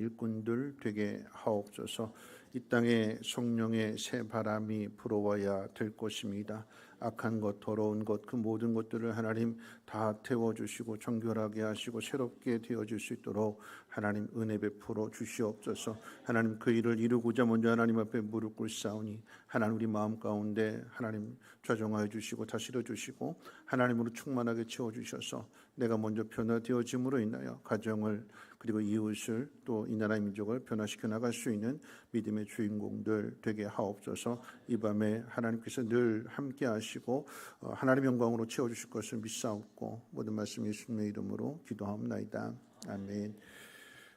일꾼들 되게 하옵소서. 이 땅에 성령의 새 바람이 불어와야 될 것입니다. 악한 것, 더러운 것, 그 모든 것들을 하나님 다 태워주시고 정결하게 하시고 새롭게 되어질 수 있도록 하나님 은혜 베풀어 주시옵소서. 하나님 그 일을 이루고자 먼저 하나님 앞에 무릎 꿇사오니 하나님 우리 마음 가운데 하나님 좌정하여 주시고 다스려 주시고 하나님으로 충만하게 채워주셔서 내가 먼저 변화되어짐으로 인하여 가정을 그리고 이웃을 또 이 나라의 민족을 변화시켜 나갈 수 있는 믿음의 주인공들 되게 하옵소서. 이 밤에 하나님께서 늘 함께 하시고 하나님의 영광으로 채워주실 것을 믿사옵고 모든 말씀 예수님의 이름으로 기도하옵나이다. 아멘.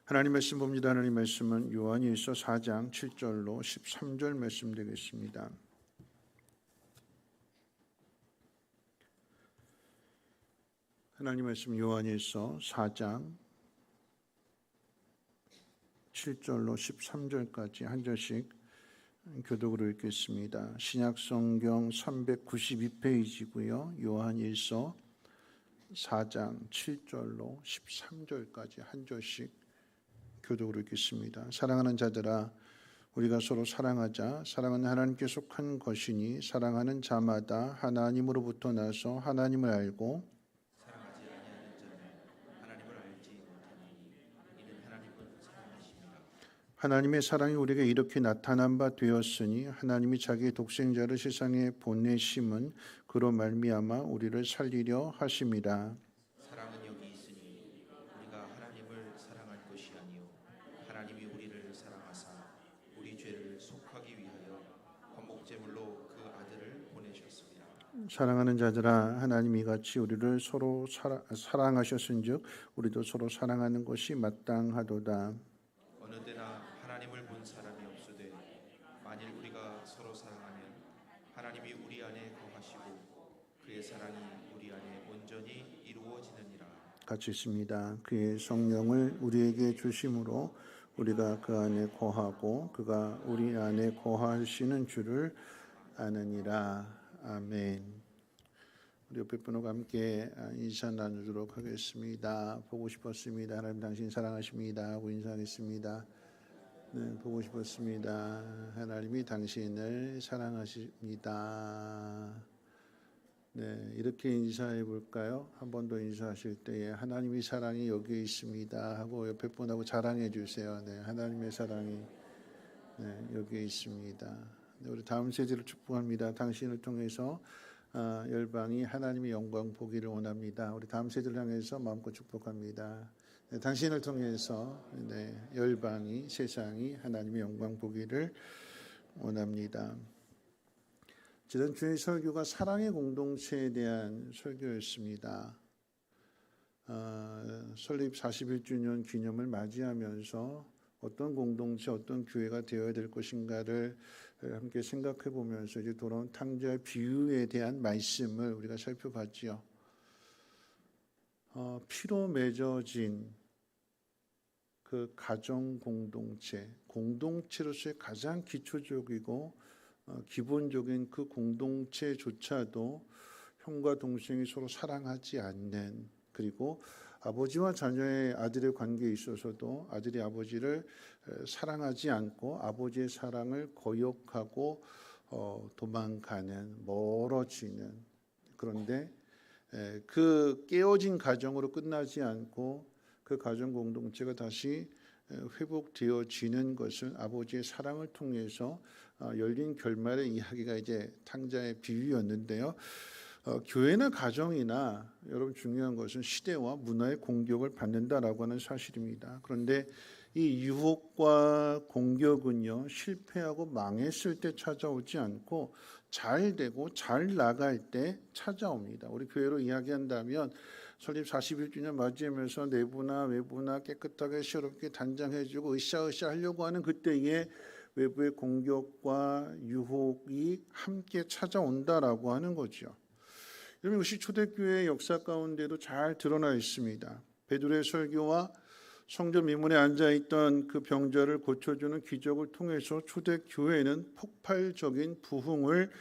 하나님 말씀 봅니다. 하나님 말씀은 요한일서 4장 7절로 13절 말씀 되겠습니다. 하나님 말씀 요한일서 4장 7절로 13절까지 한 절씩 교독으로 읽겠습니다. 신약성경 392페이지고요. 요한일서 4장 7절로 13절까지 한 절씩 교독으로 읽겠습니다. 사랑하는 자들아, 우리가 서로 사랑하자. 사랑은 하나님께 속한 것이니 사랑하는 자마다 하나님으로부터 나서 하나님을 알고 사랑하지 아니하는 자는 하나님을 알지 못하나니 이는 하나님을 사랑하심이라. 하나님의 사랑이 우리에게 이렇게 나타난 바 되었으니 하나님이 자기의 독생자를 세상에 보내심은 그로 말미암아 우리를 살리려 하심이라. 사랑은 여기 있으니 우리가 하나님을 사랑할 것이 아니요 하나님이 우리를 사랑하사 우리 죄를 속하기 위하여 번복제물로 그 아들을 보내셨습니다. 사랑하는 자들아, 하나님이 이같이 우리를 서로 사랑하셨은즉 우리도 서로 사랑하는 것이 마땅하도다. 어느 때나 하나님을 본 사람이 없으되 만일 우리가 서로 사랑하면 하나님이 우리 안에 거하시고 그의 사랑이 우리 안에 온전히 이루어지느니라. 같이 있습니다. 그의 성령을 우리에게 주심으로 우리가 그 안에 거하고 그가 우리 안에 거하시는 줄을 아느니라. 아멘. 우리 옆에 분과 함께 인사 나누도록 하겠습니다. 보고 싶었습니다. 하나님 당신 사랑하십니다 하고 인사하겠습니다. 네, 보고 싶었습니다. 하나님이 당신을 사랑하십니다. 네, 이렇게 인사해 볼까요? 한 번 더 인사하실 때에 하나님의 사랑이 여기 있습니다 하고 옆에 분하고 자랑해 주세요. 네, 하나님의 사랑이 여기 있습니다. 네, 우리 다음 세대를 축복합니다. 당신을 통해서 열방이 하나님의 영광 보기를 원합니다. 우리 다음 세대를 향해서 마음껏 축복합니다. 네, 당신을 통해서 열방이 세상이 하나님의 영광 보기를 원합니다. 지난 주의 설교가 사랑의 공동체에 대한 설교였습니다. 설립 41주년 기념을 맞이하면서 어떤 공동체, 어떤 교회가 되어야 될 것인가를 함께 생각해 보면서 이제 돌아온 탕자의 비유에 대한 말씀을 우리가 살펴봤지요. 피로 맺어진 그 가정 공동체, 공동체로서의 가장 기초적이고 기본적인 그 공동체조차도 형과 동생이 서로 사랑하지 않는, 그리고 아버지와 자녀의 아들의 관계에 있어서도 아들이 아버지를 사랑하지 않고 아버지의 사랑을 거역하고 도망가는, 멀어지는, 그런데 그 깨어진 가정으로 끝나지 않고 그 가정 공동체가 다시 회복되어지는 것을 아버지의 사랑을 통해서 열린 결말의 이야기가 이제 탕자의 비유였는데요. 교회나 가정이나 여러분 중요한 것은 시대와 문화의 공격을 받는다라고 하는 사실입니다. 그런데 이 유혹과 공격은요, 실패하고 망했을 때 찾아오지 않고 잘 되고 잘 나갈 때 찾아옵니다. 우리 교회로 이야기한다면 설립 41주년 맞이하면서 내부나 외부나 깨끗하게 시원하게 단장해주고 으쌰으쌰 하려고 하는 그때에 외부의 공격과 유혹이 함께 찾아온다라고 하는 거죠. 여러분, 이것이 초대교회의 역사 가운데도 잘 드러나 있습니다. 베드로의 설교와 성전 미문에 앉아있던 그 병자를 고쳐주는 기적을 통해서 초대교회는 폭발적인 부흥을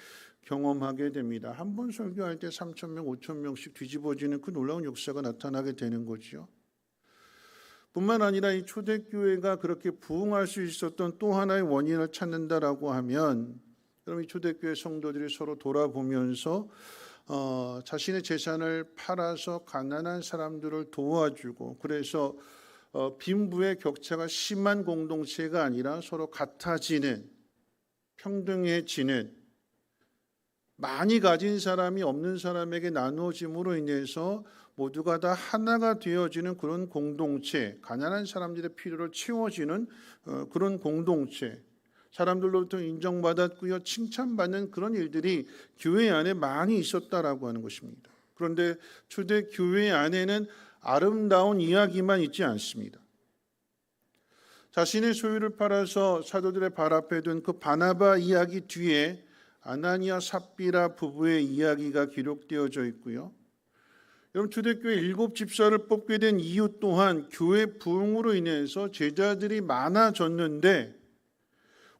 경험하게 됩니다. 한 번 설교할 때 3,000명, 5,000명씩 뒤집어지는 그 놀라운 역사가 나타나게 되는 거죠. 뿐만 아니라 이 초대교회가 그렇게 부흥할 수 있었던 또 하나의 원인을 찾는다라고 하면, 그럼 이 초대교회 성도들이 서로 돌아보면서 자신의 재산을 팔아서 가난한 사람들을 도와주고, 그래서 빈부의 격차가 심한 공동체가 아니라 서로 같아지는, 평등해지는, 많이 가진 사람이 없는 사람에게 나누어짐으로 인해서 모두가 다 하나가 되어지는 그런 공동체, 가난한 사람들의 필요를 채워지는 그런 공동체, 사람들로부터 인정받았고요, 칭찬받는 그런 일들이 교회 안에 많이 있었다라고 하는 것입니다. 그런데 초대 교회 안에는 아름다운 이야기만 있지 않습니다. 자신의 소유를 팔아서 사도들의 발 앞에 둔 그 바나바 이야기 뒤에 아나니아 삽비라 부부의 이야기가 기록되어져 있고요. 여러분, 초대교회 7집사를 뽑게 된 이유 또한 교회 부흥으로 인해서 제자들이 많아졌는데,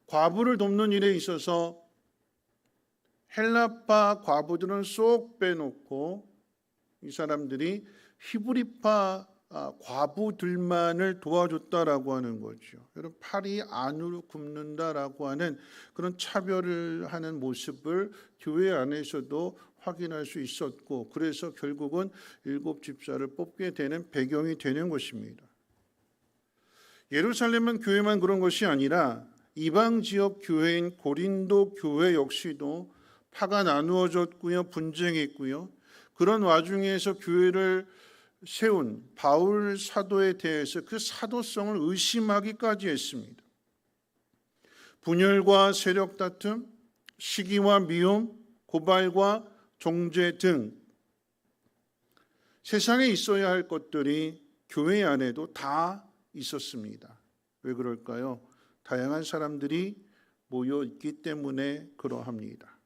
과부를 돕는 일에 있어서 헬라파 과부들은 쏙 빼놓고 이 사람들이 히브리파 과부들만을 도와줬다라고 하는 거죠. 여러분, 팔이 안으로 굽는다라고 하는 그런 차별을 하는 모습을 교회 안에서도 확인할 수 있었고, 그래서 결국은 7집사를 뽑게 되는 배경이 되는 것입니다. 예루살렘은 교회만 그런 것이 아니라 이방 지역 교회인 고린도 교회 역시도 파가 나누어졌고요, 분쟁했고요. 그런 와중에서 교회를 세운 바울 사도에 대해서 그 사도성을 의심하기까지 했습니다. 분열과 세력 다툼, 시기와 미움, 고발과 종죄 등 세상에 있어야 할 것들이 교회 안에도 다 있었습니다. 왜 그럴까요? 다양한 사람들이 모여 있기 때문에 그러합니다.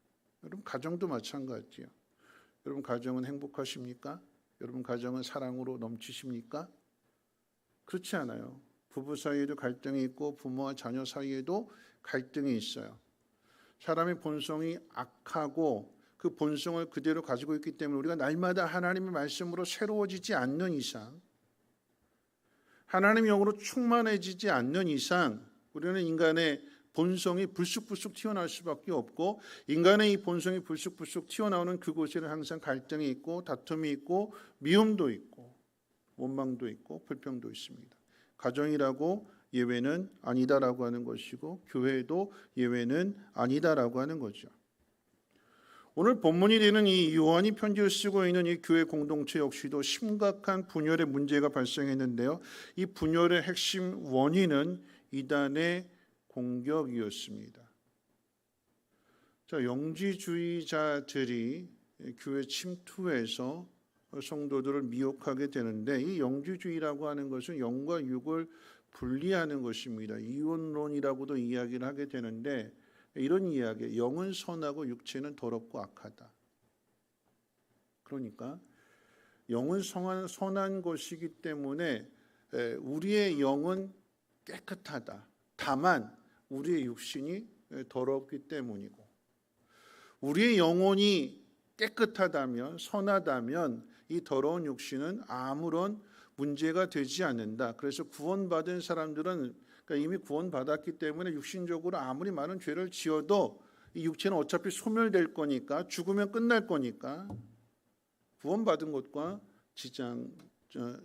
여러분, 가정도 마찬가지예요. 여러분, 가정은 행복하십니까? 여러분, 가정은 사랑으로 넘치십니까? 그렇지 않아요. 부부 사이에도 갈등이 있고 부모와 자녀 사이에도 갈등이 있어요. 사람의 본성이 악하고 그 본성을 그대로 가지고 있기 때문에 우리가 날마다 하나님의 말씀으로 새로워지지 않는 이상, 하나님의 영으로 충만해지지 않는 이상 우리는 인간의 본성이 불쑥불쑥 튀어나올 수밖에 없고, 인간의 이 본성이 불쑥불쑥 튀어나오는 그곳에는 항상 갈등이 있고 다툼이 있고 미움도 있고 원망도 있고 불평도 있습니다. 가정이라고 예외는 아니다라고 하는 것이고, 교회도 예외는 아니다라고 하는 거죠. 오늘 본문이 되는 이 요한이 편지를 쓰고 있는 이 교회 공동체 역시도 심각한 분열의 문제가 발생했는데요. 이 분열의 핵심 원인은 이단의 공격이었습니다. 자, 영지주의자들이 교회 침투해서 성도들을 미혹하게 되는데, 이 영지주의라고 하는 것은 영과 육을 분리하는 것입니다. 이원론이라고도 이야기를 하게 되는데, 이런 이야기, 영은 선하고 육체는 더럽고 악하다. 그러니까 영은 선한 것이기 때문에 우리의 영은 깨끗하다. 다만 우리의 육신이 더럽기 때문이고, 우리의 영혼이 깨끗하다면, 선하다면 이 더러운 육신은 아무런 문제가 되지 않는다. 그래서 구원받은 사람들은, 그러니까 이미 구원받았기 때문에 육신적으로 아무리 많은 죄를 지어도 이 육체는 어차피 소멸될 거니까, 죽으면 끝날 거니까 구원받은 것과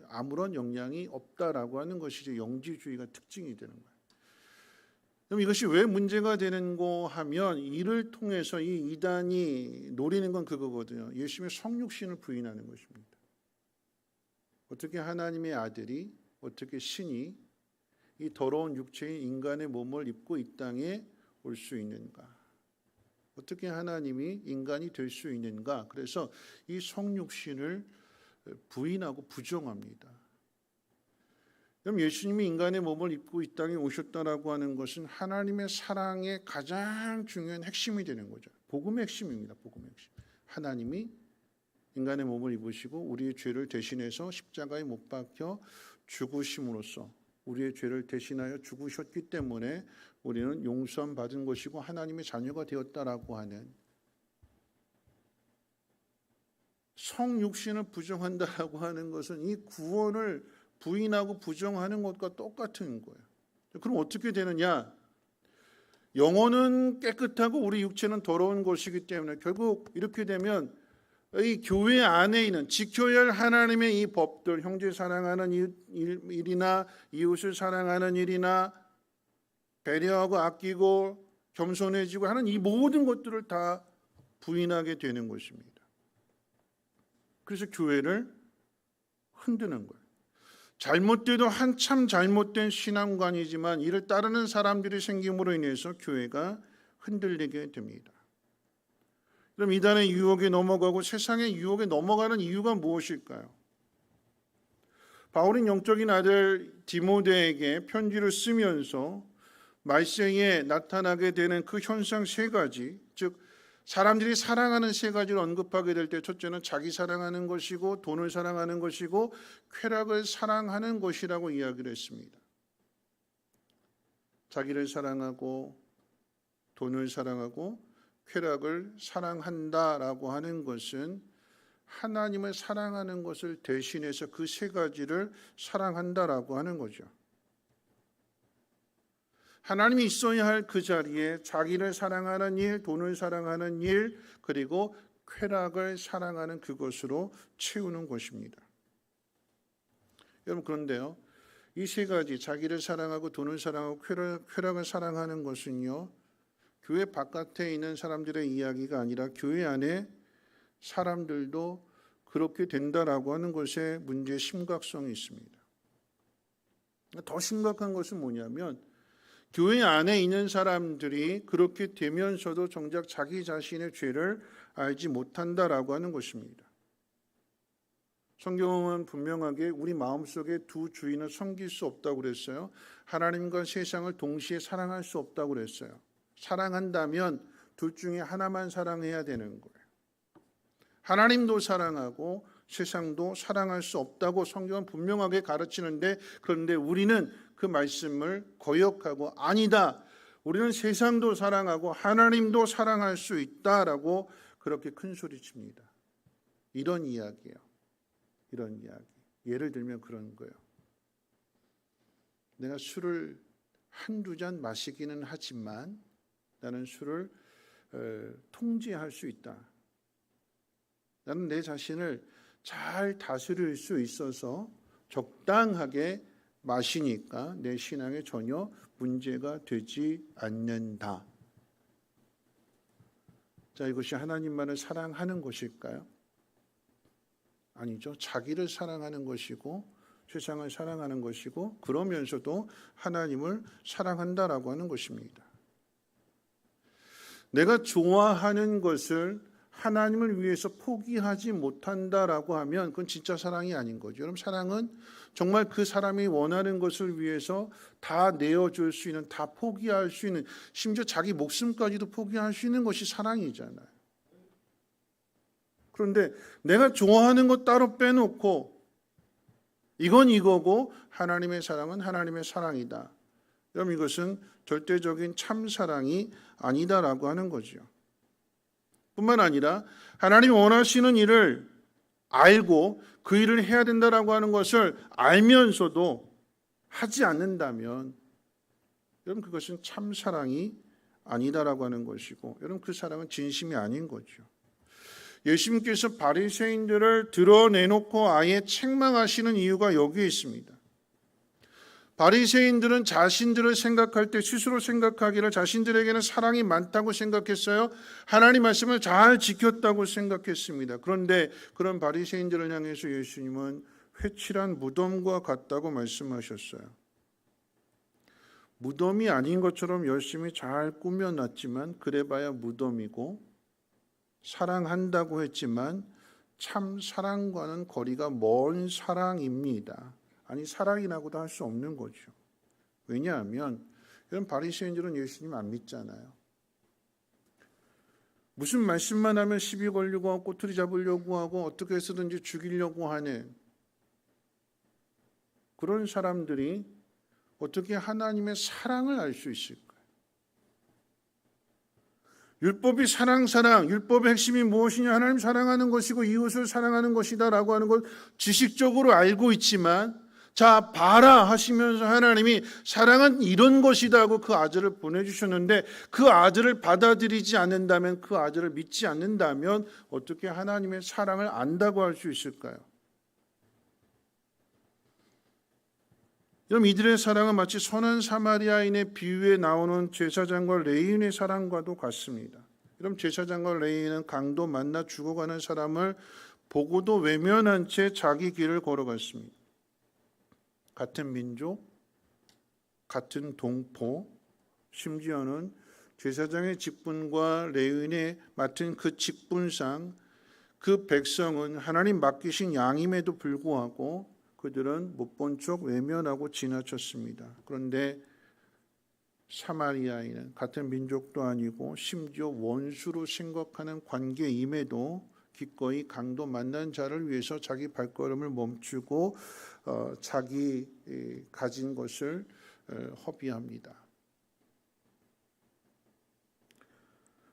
아무런 영향이 없다라고 하는 것이 영지주의가 특징이 되는 거예요. 그럼 이것이 왜 문제가 되는고 하면, 이를 통해서 이 이단이 노리는 건 그거거든요. 예수님의 성육신을 부인하는 것입니다. 어떻게 하나님의 아들이, 어떻게 신이 이 더러운 육체인 인간의 몸을 입고 이 땅에 올 수 있는가? 어떻게 하나님이 인간이 될 수 있는가? 그래서 이 성육신을 부인하고 부정합니다. 그럼 예수님이 인간의 몸을 입고 이 땅에 오셨다라고 하는 것은 하나님의 사랑의 가장 중요한 핵심이 되는 거죠. 복음의 핵심입니다. 복음의 핵심. 하나님이 인간의 몸을 입으시고 우리의 죄를 대신해서 십자가에 못 박혀 죽으심으로써 우리의 죄를 대신하여 죽으셨기 때문에 우리는 용서함 받은 것이고 하나님의 자녀가 되었다라고 하는, 성육신을 부정한다라고 하는 것은 이 구원을 부인하고 부정하는 것과 똑같은 거예요. 그럼 어떻게 되느냐? 영혼은 깨끗하고 우리 육체는 더러운 것이기 때문에 결국 이렇게 되면 이 교회 안에 있는 지켜야 할 하나님의 이 법들, 형제 사랑하는 일이나 이웃을 사랑하는 일이나 배려하고 아끼고 겸손해지고 하는 이 모든 것들을 다 부인하게 되는 것입니다. 그래서 교회를 흔드는 거예요. 잘못돼도 한참 잘못된 신앙관이지만 이를 따르는 사람들이 생김으로 인해서 교회가 흔들리게 됩니다. 그럼 이단의 유혹에 넘어가고 세상의 유혹에 넘어가는 이유가 무엇일까요? 바울은 영적인 아들 디모데에게 편지를 쓰면서 말세에 나타나게 되는 그 현상 세 가지, 즉 사람들이 사랑하는 세 가지를 언급하게 될 때 첫째는 자기 사랑하는 것이고 돈을 사랑하는 것이고 쾌락을 사랑하는 것이라고 이야기를 했습니다. 자기를 사랑하고 돈을 사랑하고 쾌락을 사랑한다라고 하는 것은 하나님을 사랑하는 것을 대신해서 그 세 가지를 사랑한다라고 하는 거죠. 하나님이 있어야 할 그 자리에 자기를 사랑하는 일, 돈을 사랑하는 일, 그리고 쾌락을 사랑하는 그것으로 채우는 것입니다. 여러분 그런데요, 이 세 가지 자기를 사랑하고 돈을 사랑하고 쾌락을 사랑하는 것은요, 교회 바깥에 있는 사람들의 이야기가 아니라 교회 안에 사람들도 그렇게 된다라고 하는 것에 문제의 심각성이 있습니다. 더 심각한 것은 뭐냐면 교회 안에 있는 사람들이 그렇게 되면서도 정작 자기 자신의 죄를 알지 못한다라고 하는 것입니다. 성경은 분명하게 우리 마음속에 두 주인을 섬길 수 없다고 그랬어요. 하나님과 세상을 동시에 사랑할 수 없다고 그랬어요. 사랑한다면 둘 중에 하나만 사랑해야 되는 거예요. 하나님도 사랑하고 세상도 사랑할 수 없다고 성경은 분명하게 가르치는데, 그런데 우리는 그 말씀을 거역하고 아니다, 우리는 세상도 사랑하고 하나님도 사랑할 수 있다라고 그렇게 큰 소리칩니다. 이런 이야기예요. 이런 이야기. 예를 들면 그런 거예요. 내가 술을 한두 잔 마시기는 하지만 나는 술을 통제할 수 있다. 나는 내 자신을 잘 다스릴 수 있어서 적당하게 마시니까 내 신앙에 전혀 문제가 되지 않는다. 자, 이것이 하나님만을 사랑하는 것일까요? 아니죠. 자기를 사랑하는 것이고 세상을 사랑하는 것이고 그러면서도 하나님을 사랑한다라고 하는 것입니다. 내가 좋아하는 것을 하나님을 위해서 포기하지 못한다라고 하면 그건 진짜 사랑이 아닌 거죠. 여러분, 사랑은 정말 그 사람이 원하는 것을 위해서 다 내어줄 수 있는, 다 포기할 수 있는, 심지어 자기 목숨까지도 포기할 수 있는 것이 사랑이잖아요. 그런데 내가 좋아하는 것 따로 빼놓고 이건 이거고 하나님의 사랑은 하나님의 사랑이다. 여러분, 이것은 절대적인 참 사랑이 아니다라고 하는 거죠. 뿐만 아니라 하나님이 원하시는 일을 알고 그 일을 해야 된다라고 하는 것을 알면서도 하지 않는다면 여러분, 그것은 참 사랑이 아니다라고 하는 것이고, 여러분, 그 사랑은 진심이 아닌 거죠. 예수님께서 바리새인들을 드러내놓고 아예 책망하시는 이유가 여기에 있습니다. 바리새인들은 자신들을 생각할 때 스스로 생각하기를 자신들에게는 사랑이 많다고 생각했어요. 하나님 말씀을 잘 지켰다고 생각했습니다. 그런데 그런 바리새인들을 향해서 예수님은 회칠한 무덤과 같다고 말씀하셨어요. 무덤이 아닌 것처럼 열심히 잘 꾸며놨지만 그래봐야 무덤이고, 사랑한다고 했지만 참 사랑과는 거리가 먼 사랑입니다. 아니, 사랑이라고도 할 수 없는 거죠. 왜냐하면 이런 바리새인들은 예수님 안 믿잖아요. 무슨 말씀만 하면 시비 걸려고 하고 꼬투리 잡으려고 하고 어떻게 해서든지 죽이려고 하는 그런 사람들이 어떻게 하나님의 사랑을 알 수 있을까요? 율법이 사랑, 율법의 핵심이 무엇이냐? 하나님 사랑하는 것이고 이웃을 사랑하는 것이다라고 하는 걸 지식적으로 알고 있지만 자, 봐라 하시면서 하나님이 사랑은 이런 것이다 하고 그 아들을 보내주셨는데 그 아들을 받아들이지 않는다면, 그 아들을 믿지 않는다면 어떻게 하나님의 사랑을 안다고 할 수 있을까요? 그럼 이들의 사랑은 마치 선한 사마리아인의 비유에 나오는 제사장과 레위인의 사랑과도 같습니다. 그럼 제사장과 레위인은 강도 만나 죽어가는 사람을 보고도 외면한 채 자기 길을 걸어갔습니다. 같은 민족, 같은 동포, 심지어는 제사장의 직분과 레위인의 맡은 그 직분상 그 백성은 하나님 맡기신 양임에도 불구하고 그들은 못 본 척 외면하고 지나쳤습니다. 그런데 사마리아인은 같은 민족도 아니고 심지어 원수로 생각하는 관계임에도 기꺼이 강도 만난 자를 위해서 자기 발걸음을 멈추고 자기 가진 것을 허비합니다.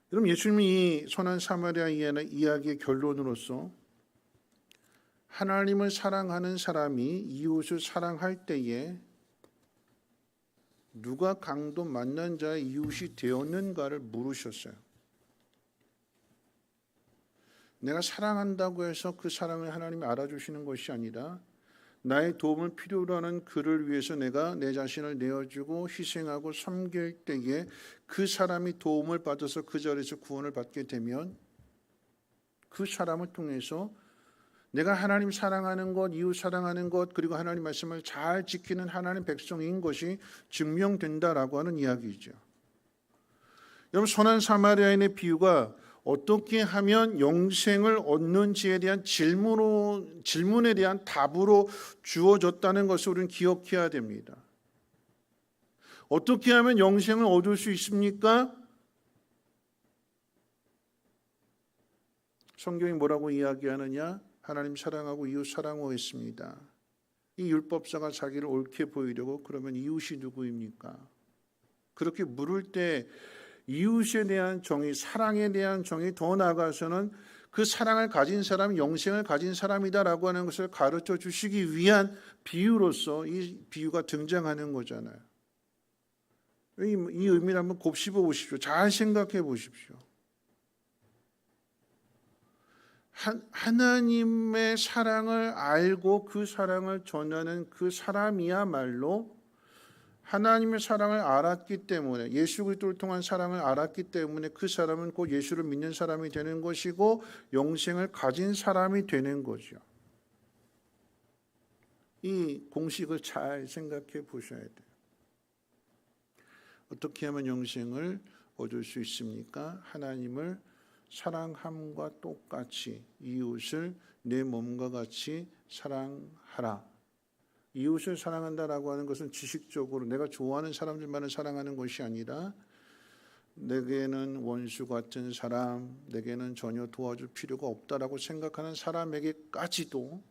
그럼 예수님이 이 선한 사마리아 이야기의 결론으로서 하나님을 사랑하는 사람이 이웃을 사랑할 때에 누가 강도 만난 자의 이웃이 되었는가를 물으셨어요. 내가 사랑한다고 해서 그 사랑을 하나님이 알아주시는 것이 아니라 나의 도움을 필요로 하는 그를 위해서 내가 내 자신을 내어주고 희생하고 섬길 때에 그 사람이 도움을 받아서 그 자리에서 구원을 받게 되면 그 사람을 통해서 내가 하나님 사랑하는 것, 이웃 사랑하는 것, 그리고 하나님 말씀을 잘 지키는 하나님 백성인 것이 증명된다라고 하는 이야기죠. 여러분, 선한 사마리아인의 비유가 어떻게 하면 영생을 얻는지에 대한 질문에 대한 답으로 주어졌다는 것을 우리는 기억해야 됩니다. 어떻게 하면 영생을 얻을 수 있습니까? 성경이 뭐라고 이야기하느냐? 하나님 사랑하고 이웃 사랑하고 있습니다. 이 율법사가 자기를 옳게 보이려고 그러면 이웃이 누구입니까? 그렇게 물을 때 이웃에 대한 정의, 사랑에 대한 정의, 더 나아가서는 그 사랑을 가진 사람이 영생을 가진 사람이다라고 하는 것을 가르쳐 주시기 위한 비유로서 이 비유가 등장하는 거잖아요. 이 의미를 한번 곱씹어 보십시오. 잘 생각해 보십시오. 하나님의 사랑을 알고 그 사랑을 전하는 그 사람이야말로 하나님의 사랑을 알았기 때문에, 예수 그리스도를 통한 사랑을 알았기 때문에 그 사람은 곧 예수를 믿는 사람이 되는 것이고 영생을 가진 사람이 되는 거죠. 이 공식을 잘 생각해 보셔야 돼요. 어떻게 하면 영생을 얻을 수 있습니까? 하나님을 사랑함과 똑같이 이웃을 내 몸과 같이 사랑하라. 이웃을 사랑한다라고 하는 것은 지식적으로 내가 좋아하는 사람들만을 사랑하는 것이 아니라 내게는 원수 같은 사람, 내게는 전혀 도와줄 필요가 없다라고 생각하는 사람에게까지도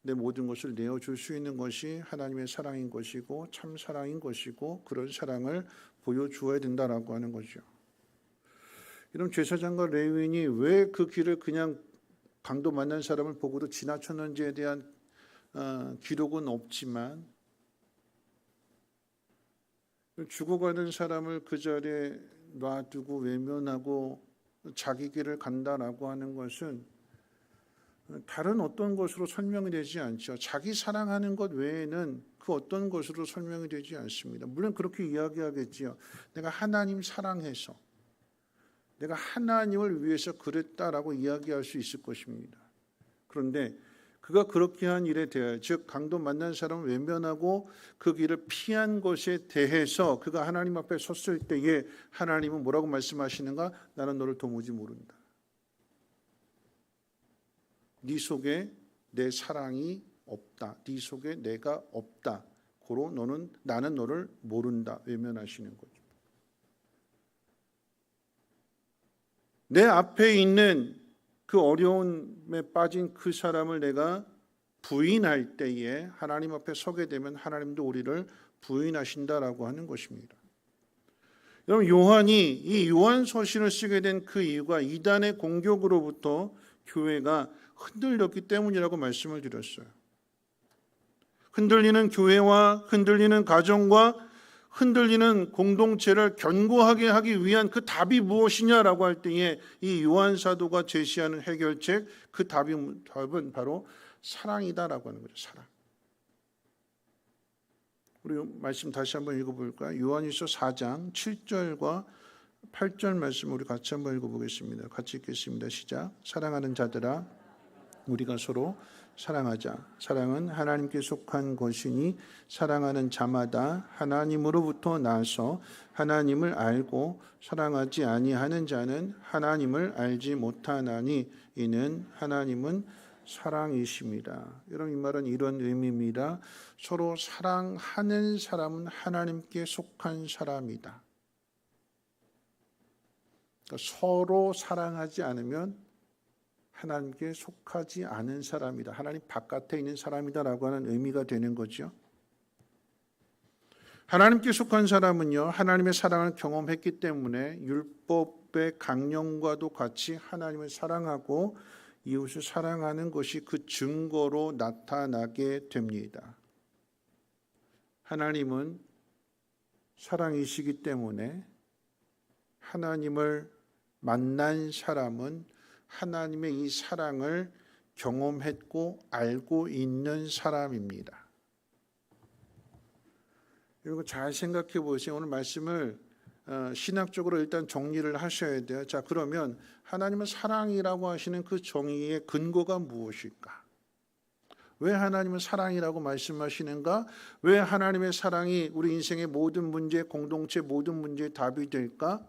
내 모든 것을 내어줄 수 있는 것이 하나님의 사랑인 것이고 참 사랑인 것이고 그런 사랑을 보여주어야 된다라고 하는 거죠. 이런 제사장과 레위인이 왜 그 길을 그냥 강도 만난 사람을 보고도 지나쳤는지에 대한 기록은 없지만 죽어가는 사람을 그 자리에 놔두고 외면하고 자기 길을 간다라고 하는 것은 다른 어떤 것으로 설명이 되지 않죠. 자기 사랑하는 것 외에는 그 어떤 것으로 설명이 되지 않습니다. 물론 그렇게 이야기하겠지요. 내가 하나님 사랑해서 내가 하나님을 위해서 그랬다라고 이야기할 수 있을 것입니다. 그런데 그가 그렇게 한 일에 대하여, 즉 강도 만난 사람을 외면하고 그 길을 피한 것에 대해서 그가 하나님 앞에 섰을 때에 하나님은 뭐라고 말씀하시는가? 나는 너를 도무지 모른다. 네 속에 내 사랑이 없다. 네 속에 내가 없다. 고로 나는 너를 모른다. 외면하시는 거죠. 내 앞에 있는 그 어려움에 빠진 그 사람을 내가 부인할 때에 하나님 앞에 서게 되면 하나님도 우리를 부인하신다라고 하는 것입니다. 여러분, 요한이 이 요한서신을 쓰게 된 그 이유가 이단의 공격으로부터 교회가 흔들렸기 때문이라고 말씀을 드렸어요. 흔들리는 교회와 흔들리는 가정과 흔들리는 공동체를 견고하게 하기 위한 그 답이 무엇이냐라고 할 때에 이 요한 사도가 제시하는 해결책, 그 답은 바로 사랑이다라고 하는 거죠. 사랑. 우리 말씀 다시 한번 읽어볼까요? 요한일서 4장 7절과 8절 말씀 우리 같이 한번 읽어보겠습니다. 같이 읽겠습니다. 시작. 사랑하는 자들아, 우리가 서로 사랑하자. 사랑은 하나님께 속한 것이니 사랑하는 자마다 하나님으로부터 나서 하나님을 알고 사랑하지 아니하는 자는 하나님을 알지 못하나니 이는 하나님은 사랑이십니다. 여러분, 이 말은 이런 의미입니다. 서로 사랑하는 사람은 하나님께 속한 사람이다. 그러니까 서로 사랑하지 않으면 하나님께 속하지 않은 사람이다. 하나님 바깥에 있는 사람이다라고 하는 의미가 되는 거죠. 하나님께 속한 사람은요, 하나님의 사랑을 경험했기 때문에 율법의 강령과도 같이 하나님을 사랑하고 이웃을 사랑하는 것이 그 증거로 나타나게 됩니다. 하나님은 사랑이시기 때문에 하나님을 만난 사람은 하나님의 이 사랑을 경험했고 알고 있는 사람입니다. 여러분 잘 생각해 보세요. 오늘 말씀을 신학적으로 일단 정리를 하셔야 돼요. 자, 그러면 하나님은 사랑이라고 하시는 그 정의의 근거가 무엇일까? 왜 하나님은 사랑이라고 말씀하시는가? 왜 하나님의 사랑이 우리 인생의 모든 문제, 공동체 모든 문제의 답이 될까?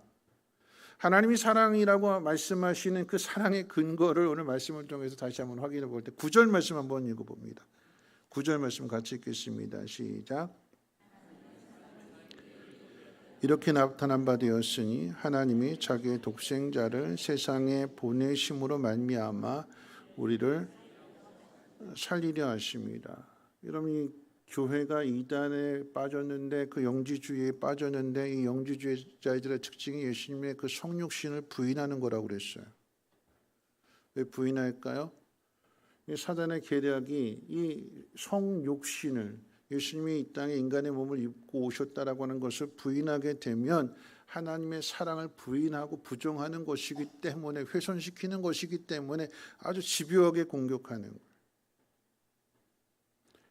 하나님이 사랑이라고 말씀하시는 그 사랑의 근거를 오늘 말씀을 통해서 다시 한번 확인해 볼 때 9절 말씀 한번 읽어봅니다. 9절 말씀 같이 읽겠습니다. 시작. 이렇게 나타난 바 되었으니 하나님이 자기의 독생자를 세상에 보내심으로 말미암아 우리를 살리려 하십니다. 여러분, 이 교회가 이단에 빠졌는데 그 영지주의에 빠졌는데 이 영지주의자들의 특징이 예수님의 그 성육신을 부인하는 거라고 그랬어요. 왜 부인할까요? 사단의 계략이 이 성육신을 예수님이 이 땅에 인간의 몸을 입고 오셨다라고 하는 것을 부인하게 되면 하나님의 사랑을 부인하고 부정하는 것이기 때문에 훼손시키는 것이기 때문에 아주 집요하게 공격하는 거예요.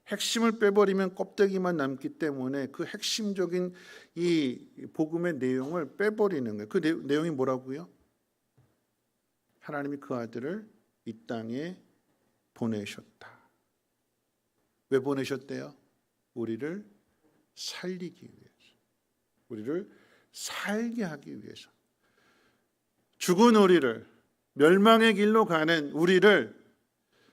핵심을 빼버리면 껍데기만 남기 때문에 그 핵심적인 이 복음의 내용을 빼버리는 거예요. 그 내용이 뭐라고요? 하나님이 그 아들을 이 땅에 보내셨다. 왜 보내셨대요? 우리를 살리기 위해서. 우리를 살게 하기 위해서. 죽은 우리를, 멸망의 길로 가는 우리를,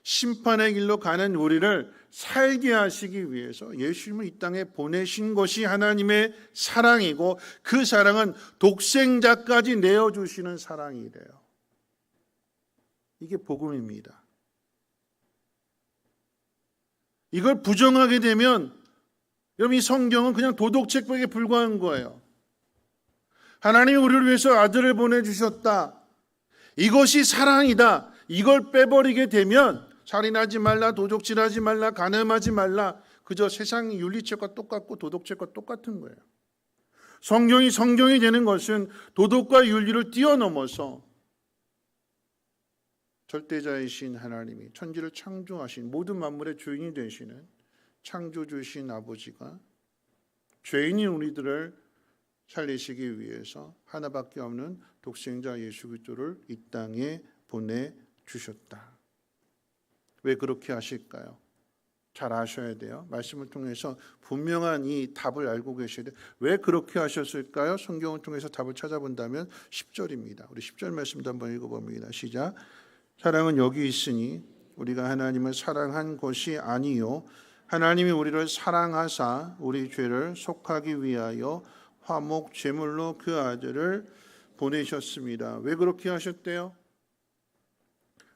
심판의 길로 가는 우리를 살게 하시기 위해서 예수님을 이 땅에 보내신 것이 하나님의 사랑이고 그 사랑은 독생자까지 내어주시는 사랑이래요. 이게 복음입니다. 이걸 부정하게 되면 여러분 이 성경은 그냥 도덕책밖에 불과한 거예요. 하나님이 우리를 위해서 아들을 보내주셨다. 이것이 사랑이다. 이걸 빼버리게 되면 살인하지 말라, 도적질하지 말라, 간음하지 말라. 그저 세상 윤리책과 똑같고 도덕책과 똑같은 거예요. 성경이 되는 것은 도덕과 윤리를 뛰어넘어서 절대자이신 하나님이 천지를 창조하신 모든 만물의 주인이 되시는 창조주신 아버지가 죄인인 우리들을 살리시기 위해서 하나밖에 없는 독생자 예수 그리스도를 이 땅에 보내주셨다. 왜 그렇게 하실까요? 잘 아셔야 돼요. 말씀을 통해서 분명한 이 답을 알고 계셔야 돼요. 왜 그렇게 하셨을까요? 성경을 통해서 답을 찾아본다면 10절입니다. 우리 10절 말씀도 한번 읽어봅니다. 시작. 사랑은 여기 있으니 우리가 하나님을 사랑한 것이 아니요 하나님이 우리를 사랑하사 우리 죄를 속하기 위하여 화목 제물로 그 아들을 보내셨습니다. 왜 그렇게 하셨대요?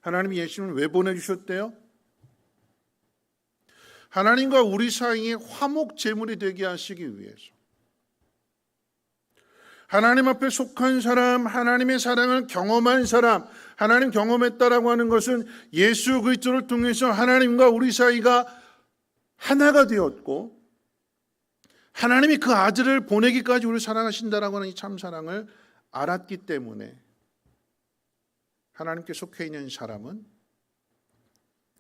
하나님이 예수님을 왜 보내주셨대요? 하나님과 우리 사이에 화목 제물이 되게 하시기 위해서. 하나님 앞에 속한 사람, 하나님의 사랑을 경험한 사람, 하나님 경험했다라고 하는 것은 예수 그리스도를 통해서 하나님과 우리 사이가 하나가 되었고 하나님이 그 아들을 보내기까지 우리를 사랑하신다라고 하는 이 참 사랑을 알았기 때문에 하나님께 속해 있는 사람은,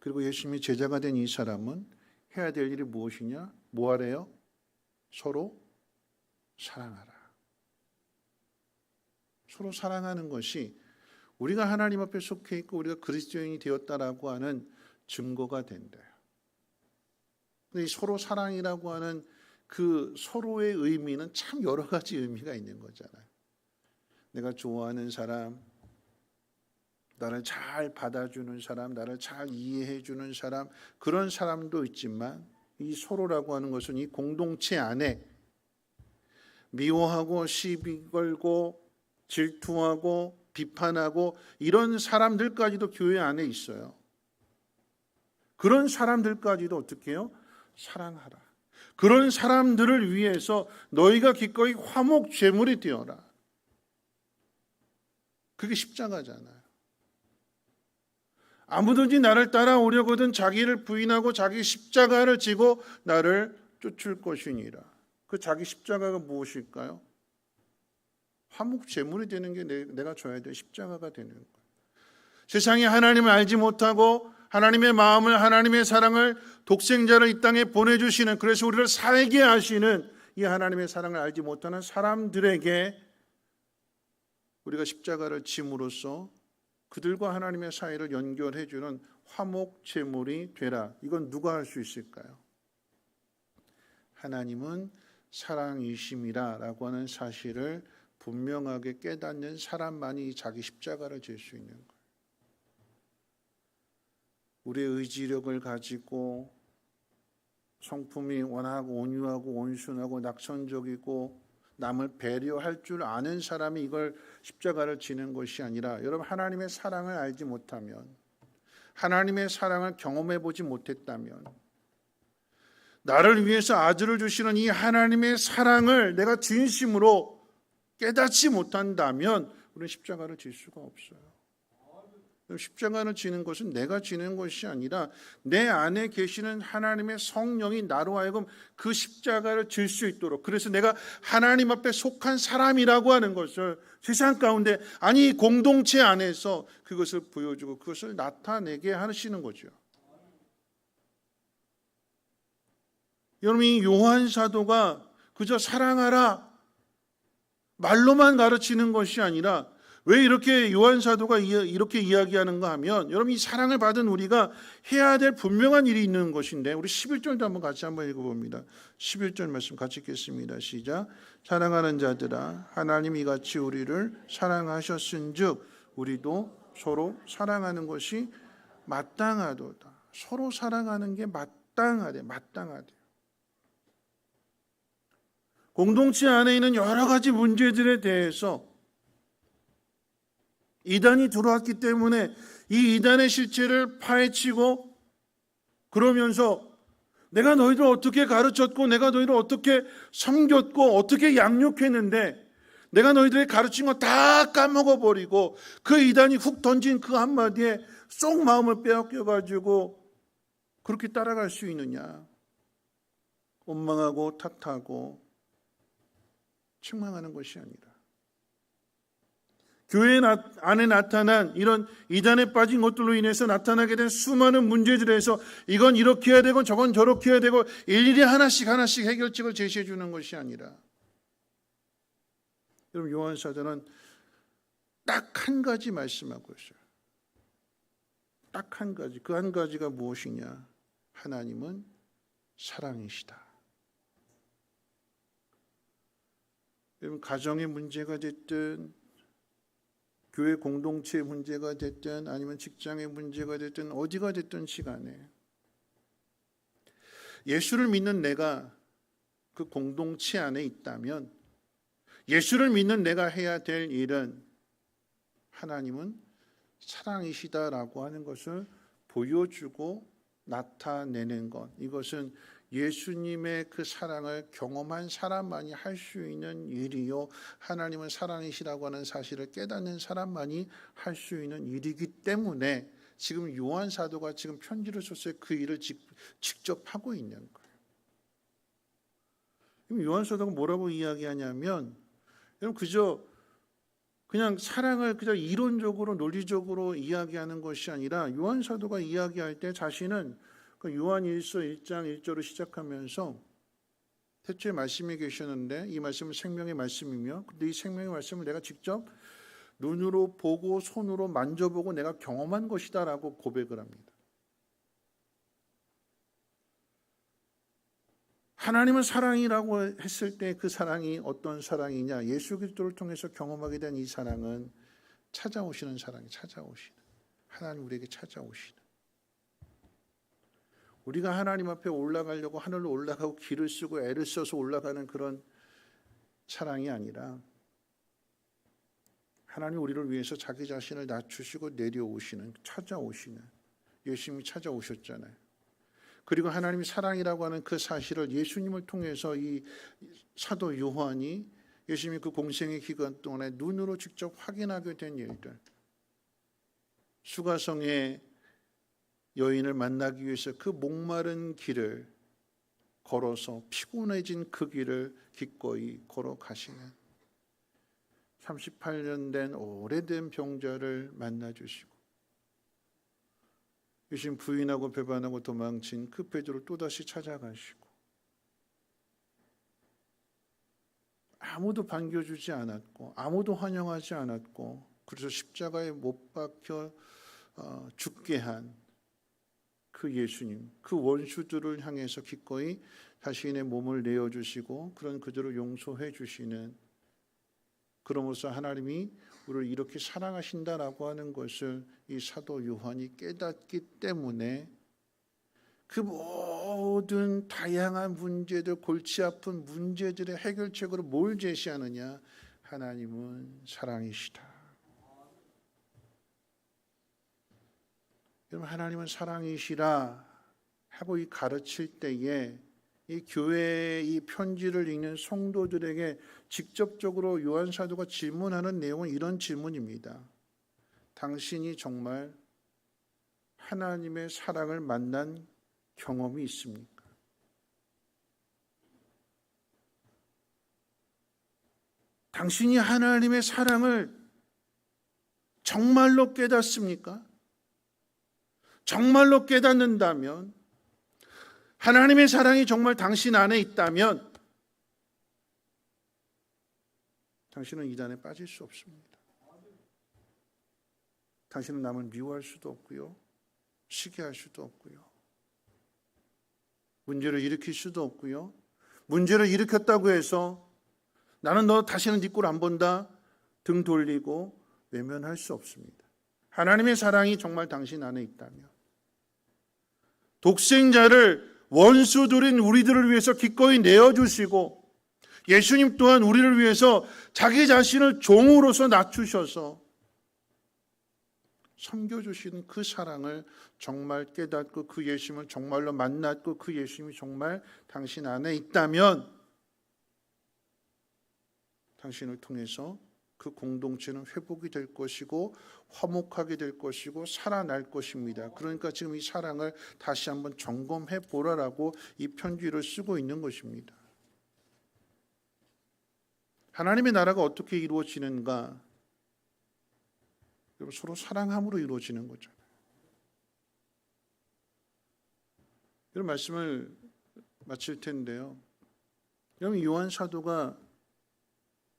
그리고 예수님이 제자가 된 이 사람은 해야 될 일이 무엇이냐? 뭐 하래요? 서로 사랑하라. 서로 사랑하는 것이 우리가 하나님 앞에 속해 있고 우리가 그리스도인이 되었다라고 하는 증거가 된대요. 근데 이 서로 사랑이라고 하는 그 서로의 의미는 참 여러 가지 의미가 있는 거잖아요. 내가 좋아하는 사람, 나를 잘 받아주는 사람, 나를 잘 이해해주는 사람, 그런 사람도 있지만 이 서로라고 하는 것은 이 공동체 안에 미워하고 시비 걸고 질투하고 비판하고 이런 사람들까지도 교회 안에 있어요. 그런 사람들까지도 어떻게 해요? 사랑하라. 그런 사람들을 위해서 너희가 기꺼이 화목 제물이 되어라. 그게 십자가잖아요. 아무든지 나를 따라오려거든 자기를 부인하고 자기 십자가를 지고 나를 쫓을 것이니라. 그 자기 십자가가 무엇일까요? 화목 제물이 되는 게 내가 져야 될 십자가가 되는 거예요. 세상에 하나님을 알지 못하고 하나님의 마음을, 하나님의 사랑을, 독생자를 이 땅에 보내주시는, 그래서 우리를 살게 하시는 이 하나님의 사랑을 알지 못하는 사람들에게 우리가 십자가를 짐으로써 그들과 하나님의 사이를 연결해주는 화목 제물이 되라. 이건 누가 할 수 있을까요? 하나님은 사랑이심이라 라고 하는 사실을 분명하게 깨닫는 사람만이 자기 십자가를 질 수 있는 거예요. 우리의 의지력을 가지고 성품이 워낙 온유하고 온순하고 낙천적이고 남을 배려할 줄 아는 사람이 이걸 십자가를 지는 것이 아니라, 여러분, 하나님의 사랑을 알지 못하면, 하나님의 사랑을 경험해 보지 못했다면, 나를 위해서 아들을 주시는 이 하나님의 사랑을 내가 진심으로 깨닫지 못한다면 우리는 십자가를 질 수가 없어요. 십자가를 지는 것은 내가 지는 것이 아니라 내 안에 계시는 하나님의 성령이 나로 하여금 그 십자가를 질 수 있도록, 그래서 내가 하나님 앞에 속한 사람이라고 하는 것을 세상 가운데, 아니 공동체 안에서 그것을 보여주고 그것을 나타내게 하시는 거죠. 여러분, 이 요한 사도가 그저 사랑하라 말로만 가르치는 것이 아니라, 왜 이렇게 요한 사도가 이렇게 이야기하는가 하면, 여러분, 이 사랑을 받은 우리가 해야 될 분명한 일이 있는 것인데, 우리 11절도 한번 같이 한번 읽어봅니다. 11절 말씀 같이 읽겠습니다. 시작. 사랑하는 자들아, 하나님이 이같이 우리를 사랑하셨은즉 우리도 서로 사랑하는 것이 마땅하도다. 서로 사랑하는 게 마땅하대. 공동체 안에 있는 여러 가지 문제들에 대해서 이단이 들어왔기 때문에 이 이단의 실체를 파헤치고, 그러면서 내가 너희들 어떻게 가르쳤고 내가 너희들 어떻게 섬겼고 어떻게 양육했는데 내가 너희들의 가르친 거 다 까먹어버리고 그 이단이 훅 던진 그 한마디에 쏙 마음을 빼앗겨가지고 그렇게 따라갈 수 있느냐. 원망하고 탓하고 책망하는 것이 아니라, 교회 안에 나타난 이런 이단에 빠진 것들로 인해서 나타나게 된 수많은 문제들에서 이건 이렇게 해야 되고 저건 저렇게 해야 되고 일일이 하나씩 해결책을 제시해 주는 것이 아니라, 여러분, 요한 사도는 딱 한 가지 말씀하고 있어요. 딱 한 가지. 그 한 가지가 무엇이냐? 하나님은 사랑이시다. 여러분, 가정의 문제가 됐든 교회 공동체의 문제가 됐든 아니면 직장의 문제가 됐든 어디가 됐든 시간에 예수를 믿는 내가 그 공동체 안에 있다면, 예수를 믿는 내가 해야 될 일은 하나님은 사랑이시다라고 하는 것을 보여주고 나타내는 것, 이것은 예수님의 그 사랑을 경험한 사람만이 할 수 있는 일이요, 하나님은 사랑이시라고 하는 사실을 깨닫는 사람만이 할 수 있는 일이기 때문에 지금 요한 사도가 지금 편지를 써서 그 일을 직접 하고 있는 거예요. 그럼 요한 사도가 뭐라고 이야기하냐면, 여러분 그저 그냥 사랑을 그저 이론적으로 논리적으로 이야기하는 것이 아니라 요한 사도가 이야기할 때 자신은 그 요한일서 1장 1절을 시작하면서 태초에 말씀이 계셨는데 이 말씀은 생명의 말씀이며 근데 이 생명의 말씀을 내가 직접 눈으로 보고 손으로 만져보고 내가 경험한 것이다 라고 고백을 합니다. 하나님은 사랑이라고 했을 때 그 사랑이 어떤 사랑이냐, 예수 그리스도를 통해서 경험하게 된 이 사랑은 찾아오시는 사랑이, 찾아오시는 하나님 우리에게 찾아오시는, 우리가 하나님 앞에 올라가려고 하늘로 올라가고 길을 쓰고 애를 써서 올라가는 그런 사랑이 아니라 하나님 우리를 위해서 자기 자신을 낮추시고 내려오시는, 찾아오시는, 예수님이 찾아오셨잖아요. 그리고 하나님이 사랑이라고 하는 그 사실을 예수님을 통해서 이 사도 요한이 예수님이 그 공생의 기간 동안에 눈으로 직접 확인하게 된 일들, 수가성의 여인을 만나기 위해서 그 목마른 길을 걸어서 피곤해진 그 길을 기꺼이 걸어가시는 38년 된 오래된 병자를 만나주시고 예수님 부인하고 배반하고 도망친 그 베드로를 또다시 찾아가시고 아무도 반겨주지 않았고 아무도 환영하지 않았고 그래서 십자가에 못 박혀 죽게 한 그 예수님, 그 원수들을 향해서 기꺼이 자신의 몸을 내어주시고 그런 그들을 용서해 주시는, 그러면서 하나님이 우리를 이렇게 사랑하신다라고 하는 것을 이 사도 요한이 깨닫기 때문에 그 모든 다양한 문제들, 골치 아픈 문제들의 해결책으로 뭘 제시하느냐, 하나님은 사랑이시다. 여러분 하나님은 사랑이시라 하고 이 가르칠 때에 이 교회의 이 편지를 읽는 성도들에게 직접적으로 요한 사도가 질문하는 내용은 이런 질문입니다. 당신이 정말 하나님의 사랑을 만난 경험이 있습니까? 당신이 하나님의 사랑을 정말로 깨닫습니까? 정말로 깨닫는다면, 하나님의 사랑이 정말 당신 안에 있다면 당신은 이단에 빠질 수 없습니다. 당신은 남을 미워할 수도 없고요, 시기할 수도 없고요, 문제를 일으킬 수도 없고요, 문제를 일으켰다고 해서 나는 너 다시는 네 꼴 안 본다 등 돌리고 외면할 수 없습니다. 하나님의 사랑이 정말 당신 안에 있다면 독생자를 원수들인 우리들을 위해서 기꺼이 내어주시고 예수님 또한 우리를 위해서 자기 자신을 종으로서 낮추셔서 섬겨주시는 그 사랑을 정말 깨닫고 그 예수님을 정말로 만났고 그 예수님이 정말 당신 안에 있다면 당신을 통해서 그 공동체는 회복이 될 것이고 화목하게 될 것이고 살아날 것입니다. 그러니까 지금 이 사랑을 다시 한번 점검해 보라라고 이 편지를 쓰고 있는 것입니다. 하나님의 나라가 어떻게 이루어지는가? 서로 사랑함으로 이루어지는 거잖아요. 이런 말씀을 마칠 텐데요. 여러분 요한 사도가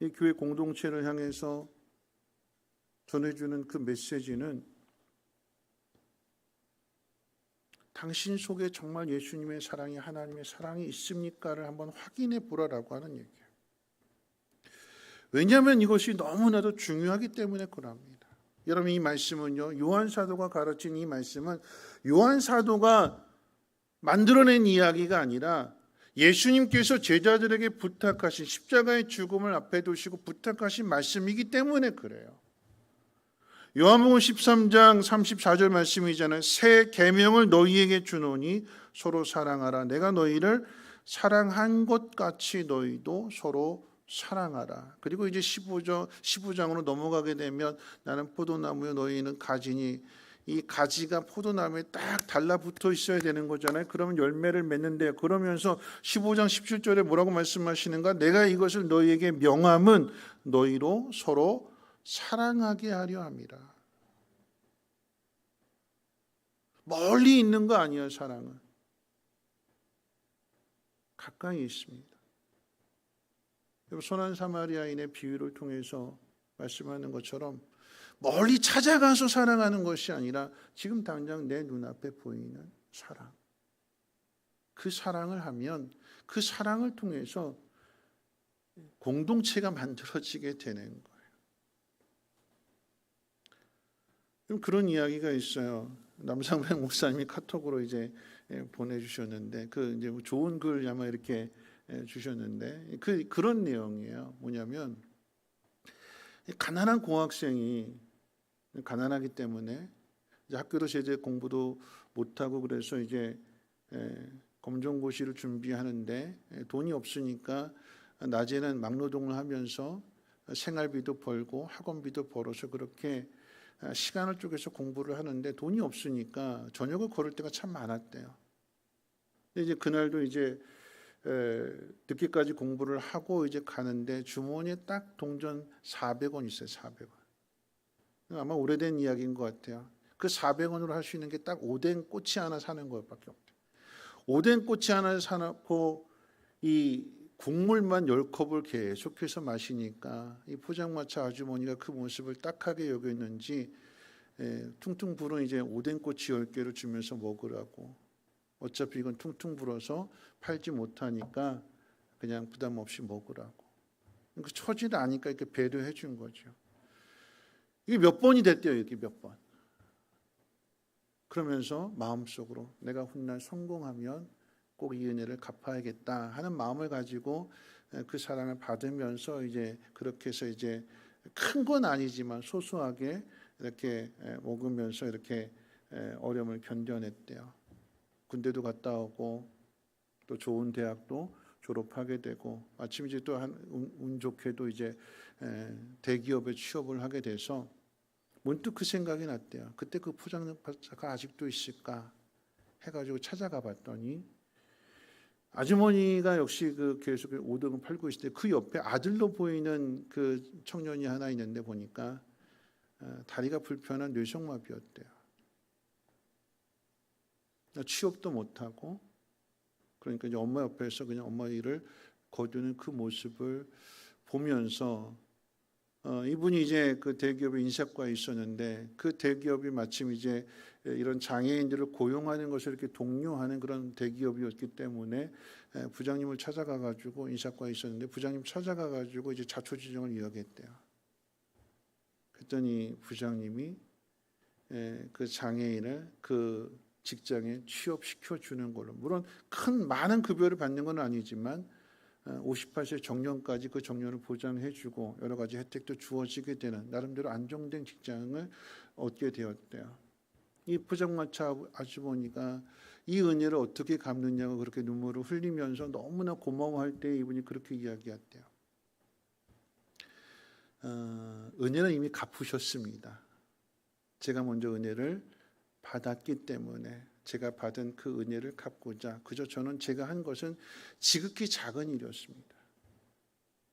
이 교회 공동체를 향해서 전해주는 그 메시지는 당신 속에 정말 예수님의 사랑이, 하나님의 사랑이 있습니까를 한번 확인해 보라라고 하는 얘기예요. 왜냐하면 이것이 너무나도 중요하기 때문에 그럽니다. 여러분 이 말씀은요, 요한 사도가 가르친 이 말씀은 요한 사도가 만들어낸 이야기가 아니라 예수님께서 제자들에게 부탁하신 십자가의 죽음을 앞에 두시고 부탁하신 말씀이기 때문에 그래요. 요한복음 13장 34절 말씀이잖아요. 새 계명을 너희에게 주노니 서로 사랑하라. 내가 너희를 사랑한 것 같이 너희도 서로 사랑하라. 그리고 이제 15장으로 넘어가게 되면 나는 포도나무요 너희는 가지니 이 가지가 포도나무에 딱 달라붙어 있어야 되는 거잖아요. 그러면 열매를 맺는데요. 그러면서 15장 17절에 뭐라고 말씀하시는가? 내가 이것을 너희에게 명함은 너희로 서로 사랑하게 하려 함이라. 멀리 있는 거 아니에요. 사랑은 가까이 있습니다. 선한 사마리아인의 비유를 통해서 말씀하는 것처럼 멀리 찾아가서 사랑하는 것이 아니라 지금 당장 내 눈앞에 보이는 사랑, 그 사랑을 하면 그 사랑을 통해서 공동체가 만들어지게 되는 거예요. 그런 이야기가 있어요. 남상백 목사님이 카톡으로 이제 보내주셨는데 그 이제 좋은 글 아마 이렇게 주셨는데 그런 내용이에요. 뭐냐면 가난한 공학생이 가난하기 때문에 이제 학교도 제대 공부도 못하고 그래서 이제 검정고시를 준비하는데 돈이 없으니까 낮에는 막노동을 하면서 생활비도 벌고 학원비도 벌어서 그렇게 시간을 쪼개서 공부를 하는데 돈이 없으니까 저녁을 걸을 때가 참 많았대요. 근데 이제 그날도 이제 늦게까지 공부를 하고 이제 가는데 주머니에 딱 동전 400원 있어요. 400원. 아마 오래된 이야기인 것 같아요. 그 400원으로 할 수 있는 게 딱 오뎅 꼬치 하나 사는 것밖에 없대요. 오뎅 꼬치 하나 사놓고 이 국물만 10컵을 계속해서 마시니까 이 포장마차 아주머니가 그 모습을 딱하게 여겼는지 퉁퉁 불은 이제 오뎅 꼬치 10개를 주면서 먹으라고. 어차피 이건 퉁퉁 불어서 팔지 못하니까 그냥 부담 없이 먹으라고. 그 처지를 아니까 이렇게 배려해 준 거죠. 이게 몇 번이 됐대요. 이게 몇 번. 그러면서 마음속으로 내가 훗날 성공하면 꼭 이 은혜를 갚아야겠다 하는 마음을 가지고 그 사랑을 받으면서 이제 그렇게 해서 이제 큰 건 아니지만 소소하게 이렇게 먹으면서 이렇게 어려움을 견뎌냈대요. 군대도 갔다 오고 또 좋은 대학도 졸업하게 되고 마침 이제 또 운 좋게도 이제 대기업에 취업을 하게 돼서 문득 그 생각이 났대요. 그때 그 포장마차가 아직도 있을까 해가지고 찾아가 봤더니 아주머니가 역시 그 계속 오뎅을 팔고 있을 때 그 옆에 아들로 보이는 그 청년이 하나 있는데 보니까 다리가 불편한 뇌성마비였대요. 취업도 못하고 그러니까 이제 엄마 옆에서 그냥 엄마 일을 거두는 그 모습을 보면서 이분이 이제 그 대기업에 인사과에 있었는데 그 대기업이 마침 이제 이런 장애인들을 고용하는 것을 이렇게 독려하는 그런 대기업이었기 때문에 부장님을 찾아가 가지고 인사과에 있었는데 부장님 찾아가 가지고 이제 자초지종을 이야기했대요. 그랬더니 부장님이 그 장애인을 그 직장에 취업시켜 주는 걸로, 물론 많은 급여를 받는 건 아니지만 58세 정년까지 그 정년을 보장해 주고 여러 가지 혜택도 주어지게 되는 나름대로 안정된 직장을 얻게 되었대요. 이 포장마차 아주머니가 이 은혜를 어떻게 갚느냐고 그렇게 눈물을 흘리면서 너무나 고마워할 때 이분이 그렇게 이야기했대요. 은혜는 이미 갚으셨습니다. 제가 먼저 은혜를 받았기 때문에 제가 받은 그 은혜를 갚고자 그저 저는 제가 한 것은 지극히 작은 일이었습니다.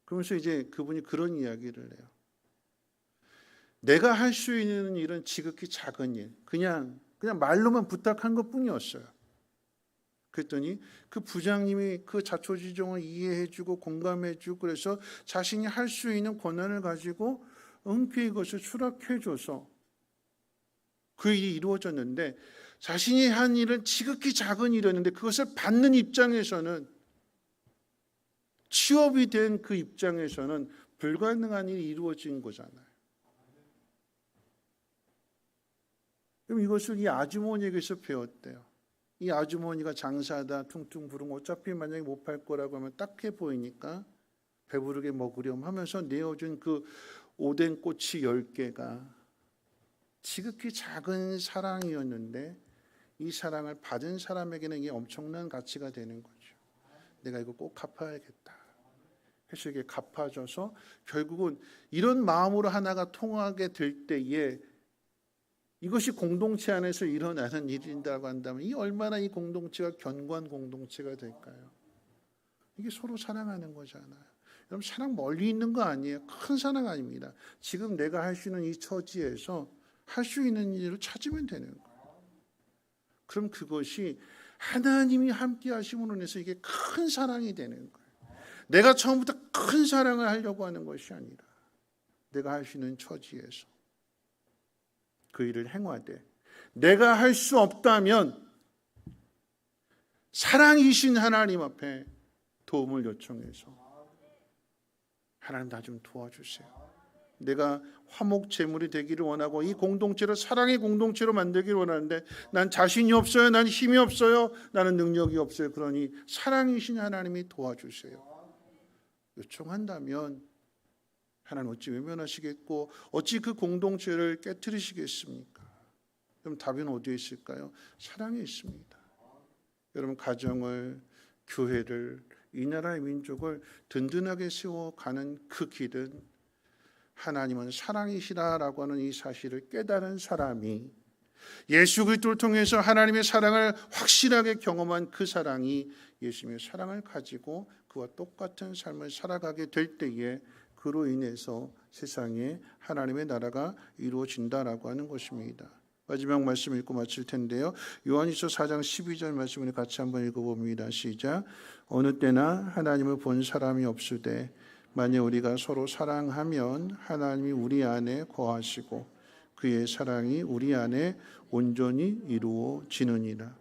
그러면서 이제 그분이 그런 이야기를 해요. 내가 할 수 있는 일은 지극히 작은 일, 그냥 말로만 부탁한 것뿐이었어요. 그랬더니 그 부장님이 그 자초지종을 이해해주고 공감해주고 그래서 자신이 할 수 있는 권한을 가지고 흔쾌히 그것을 수락해줘서 그 일이 이루어졌는데 자신이 한 일은 지극히 작은 일이었는데 그것을 받는 입장에서는 취업이 된 그 입장에서는 불가능한 일이 이루어진 거잖아요. 그럼 이것을 이 아주머니에게서 배웠대요. 이 아주머니가 장사하다 퉁퉁 부르고 어차피 만약에 못 팔 거라고 하면 딱해 보이니까 배부르게 먹으렴 하면서 내어준 그 오뎅 꼬치 10개가 지극히 작은 사랑이었는데 이 사랑을 받은 사람에게는 이게 엄청난 가치가 되는 거죠. 내가 이거 꼭 갚아야겠다 해서 이게 갚아줘서 결국은 이런 마음으로 하나가 통하게 될 때에 이것이 공동체 안에서 일어나는 일이라고 한다면 이 얼마나 이 공동체가 견고한 공동체가 될까요? 이게 서로 사랑하는 거잖아요. 여러분 사랑 멀리 있는 거 아니에요. 큰 사랑 아닙니다. 지금 내가 할 수 있는 이 처지에서 할 수 있는 일을 찾으면 되는 거예요. 그럼 그것이 하나님이 함께 하심으로 인해서 이게 큰 사랑이 되는 거예요. 내가 처음부터 큰 사랑을 하려고 하는 것이 아니라 내가 할 수 있는 처지에서 그 일을 행하되 내가 할 수 없다면 사랑이신 하나님 앞에 도움을 요청해서 하나님 나 좀 도와주세요. 내가 화목제물이 되기를 원하고 이 공동체를 사랑의 공동체로 만들기를 원하는데 난 자신이 없어요. 난 힘이 없어요. 나는 능력이 없어요. 그러니 사랑이신 하나님이 도와주세요. 요청한다면 하나님 어찌 외면하시겠고 어찌 그 공동체를 깨트리시겠습니까? 그럼 답은 어디에 있을까요? 사랑에 있습니다. 여러분 가정을, 교회를, 이 나라의 민족을 든든하게 세워가는 그 길은 하나님은 사랑이시라라고 하는 이 사실을 깨달은 사람이 예수 그리스도를 통해서 하나님의 사랑을 확실하게 경험한 그 사랑이 예수님의 사랑을 가지고 그와 똑같은 삶을 살아가게 될 때에 그로 인해서 세상에 하나님의 나라가 이루어진다라고 하는 것입니다. 마지막 말씀 읽고 마칠 텐데요. 요한일서 4장 12절 말씀을 같이 한번 읽어봅니다. 시작. 어느 때나 하나님을 본 사람이 없으되 만약 우리가 서로 사랑하면 하나님이 우리 안에 거하시고 그의 사랑이 우리 안에 온전히 이루어지느니라.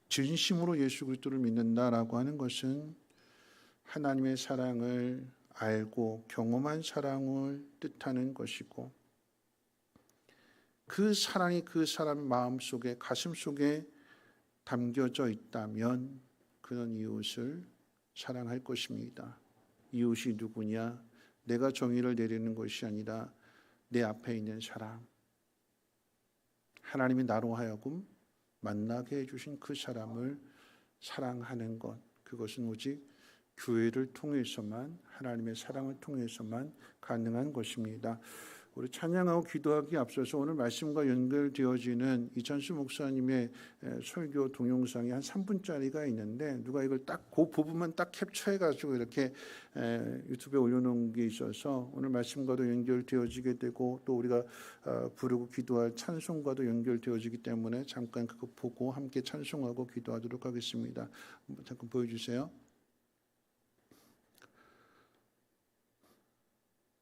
진심으로 예수 그리스도를 믿는다라고 하는 것은 하나님의 사랑을 알고 경험한 사랑을 뜻하는 것이고 그 사랑이 그 사람의 마음속에 가슴속에 담겨져 있다면 그런 이웃을 사랑할 것입니다. 이웃이 누구냐? 내가 정의를 내리는 것이 아니라 내 앞에 있는 사람, 하나님이 나로 하여금 만나게 해주신 그 사람을 사랑하는 것, 그것은 오직 교회를 통해서만, 하나님의 사랑을 통해서만 가능한 것입니다. 우리 찬양하고 기도하기 앞서서 오늘 말씀과 연결되어지는 이찬수 목사님의 설교 동영상이 한 3분짜리가 있는데 누가 이걸 딱 그 부분만 딱 캡처해가지고 이렇게 유튜브에 올려놓은 게 있어서 오늘 말씀과도 연결되어지게 되고 또 우리가 부르고 기도할 찬송과도 연결되어지기 때문에 잠깐 그거 보고 함께 찬송하고 기도하도록 하겠습니다. 잠깐 보여주세요.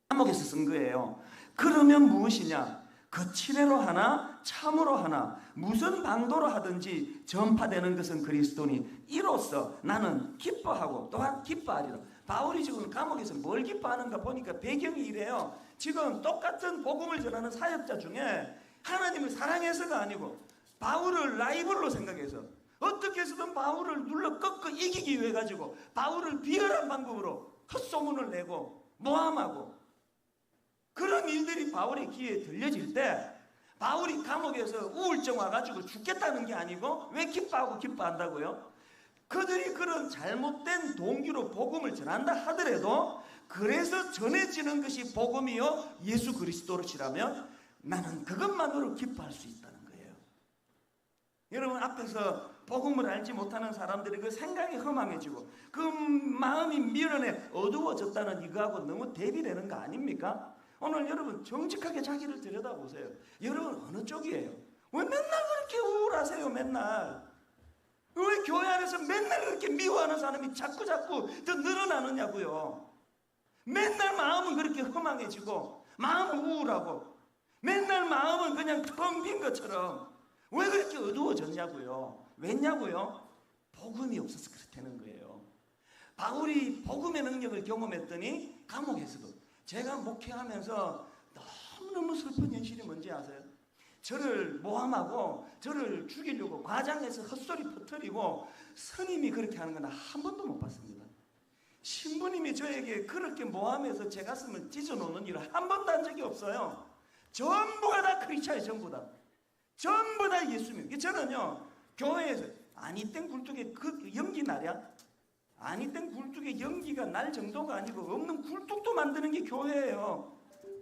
감옥에서 쓴 거예요. 그러면 무엇이냐? 거칠애로 하나 참으로 하나 무슨 방도로 하든지 전파되는 것은 그리스도니 이로써 나는 기뻐하고 또한 기뻐하리라. 바울이 지금 감옥에서 뭘 기뻐하는가 보니까 배경이 이래요. 지금 똑같은 복음을 전하는 사역자 중에 하나님을 사랑해서가 아니고 바울을 라이벌로 생각해서 어떻게 해서든 바울을 눌러 꺾어 이기기 위해 가지고 바울을 비열한 방법으로 헛소문을 내고 모함하고 그런 일들이 바울의 귀에 들려질 때 바울이 감옥에서 우울증 와가지고 죽겠다는 게 아니고 왜 기뻐하고 기뻐한다고요? 그들이 그런 잘못된 동기로 복음을 전한다 하더라도 그래서 전해지는 것이 복음이요 예수 그리스도로시라면 나는 그것만으로 기뻐할 수 있다는 거예요. 여러분 앞에서 복음을 알지 못하는 사람들이 그 생각이 허망해지고 그 마음이 미련에 어두워졌다는 이거하고 너무 대비되는 거 아닙니까? 오늘 여러분 정직하게 자기를 들여다보세요. 여러분 어느 쪽이에요? 왜 맨날 그렇게 우울하세요? 맨날 왜 교회 안에서 맨날 그렇게 미워하는 사람이 자꾸 더 늘어나느냐고요. 맨날 마음은 그렇게 허망해지고 마음은 우울하고 맨날 마음은 그냥 텅 빈 것처럼 왜 그렇게 어두워졌냐고요. 왜냐고요? 복음이 없어서 그렇다는 거예요. 바울이 복음의 능력을 경험했더니 감옥에서도 제가 목회하면서 너무너무 슬픈 현실이 뭔지 아세요? 저를 모함하고 저를 죽이려고 과장해서 헛소리 퍼뜨리고 스님이 그렇게 하는 건 한 번도 못 봤습니다. 신부님이 저에게 그렇게 모함해서 제 가슴을 찢어놓는 일을 한 번도 한 적이 없어요. 전부가 다 크리스찬이 전부 다 예수님. 저는요 교회에서 아니 땡 굴뚝에 그 연기 나랴? 아니 땡 굴뚝에 연기가 날 정도가 아니고 없는 굴뚝도 만드는 게 교회예요.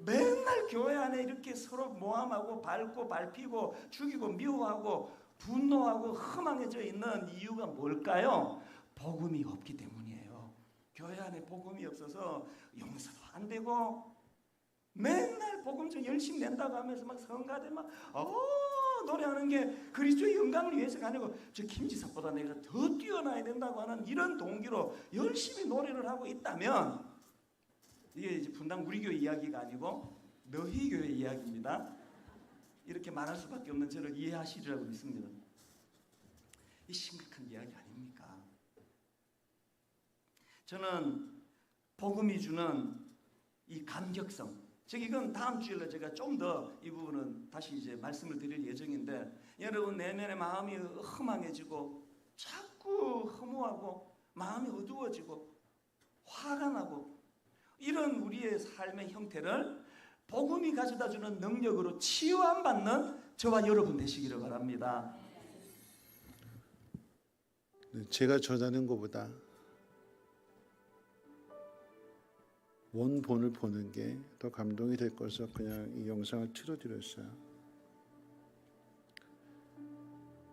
맨날 교회 안에 이렇게 서로 모함하고 밟고 밟히고 죽이고 미워하고 분노하고 허망해져 있는 이유가 뭘까요? 복음이 없기 때문이에요. 교회 안에 복음이 없어서 용서도 안 되고 맨날 복음 좀 열심히 낸다고 하면서 막 성가대 막 노래하는 게 그리스도의 영광을 위해서가 아니고 저 김지석보다 내가 더 뛰어나야 된다고 하는 이런 동기로 열심히 노래를 하고 있다면, 이게 이제 분당 우리 교회 이야기가 아니고 너희 교회 이야기입니다. 이렇게 말할 수밖에 없는 저를 이해하시리라고 믿습니다. 이 심각한 이야기 아닙니까? 저는 복음이 주는 이 감격성, 즉 이건 다음 주일에 제가 좀 더 이 부분은 다시 이제 말씀을 드릴 예정인데, 여러분 내면의 마음이 허망해지고 자꾸 허무하고 마음이 어두워지고 화가 나고 이런 우리의 삶의 형태를 복음이 가져다주는 능력으로 치유함받는 저와 여러분 되시기를 바랍니다. 제가 전하는 것보다 원본을 보는 게 더 감동이 될 것에서 그냥 이 영상을 틀어드렸어요.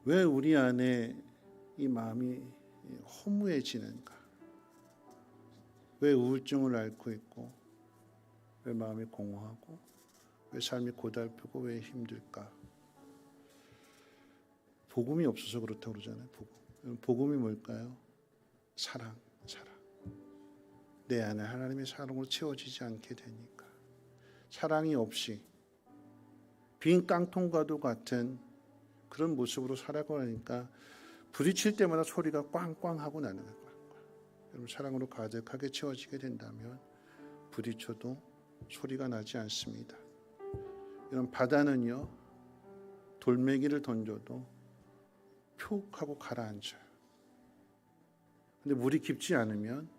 왜 우리 안에 이 마음이 허무해지는가? 왜 우울증을 앓고 있고, 왜 마음이 공허하고, 왜 삶이 고달프고, 왜 힘들까? 복음이 없어서 그렇다고 그러잖아요. 복음이 뭘까요? 사랑. 내 안에 하나님의 사랑으로 채워지지 않게 되니까. 사랑이 없이 빈 깡통과도 같은 그런 모습으로 살아가니까 부딪힐 때마다 소리가 꽝꽝하고 나는 거예요. 여러분, 사랑으로 가득하게 채워지게 된다면 부딪혀도 소리가 나지 않습니다. 이런 바다는요, 돌멩이를 던져도 푹 하고 가라앉아요. 근데 물이 깊지 않으면,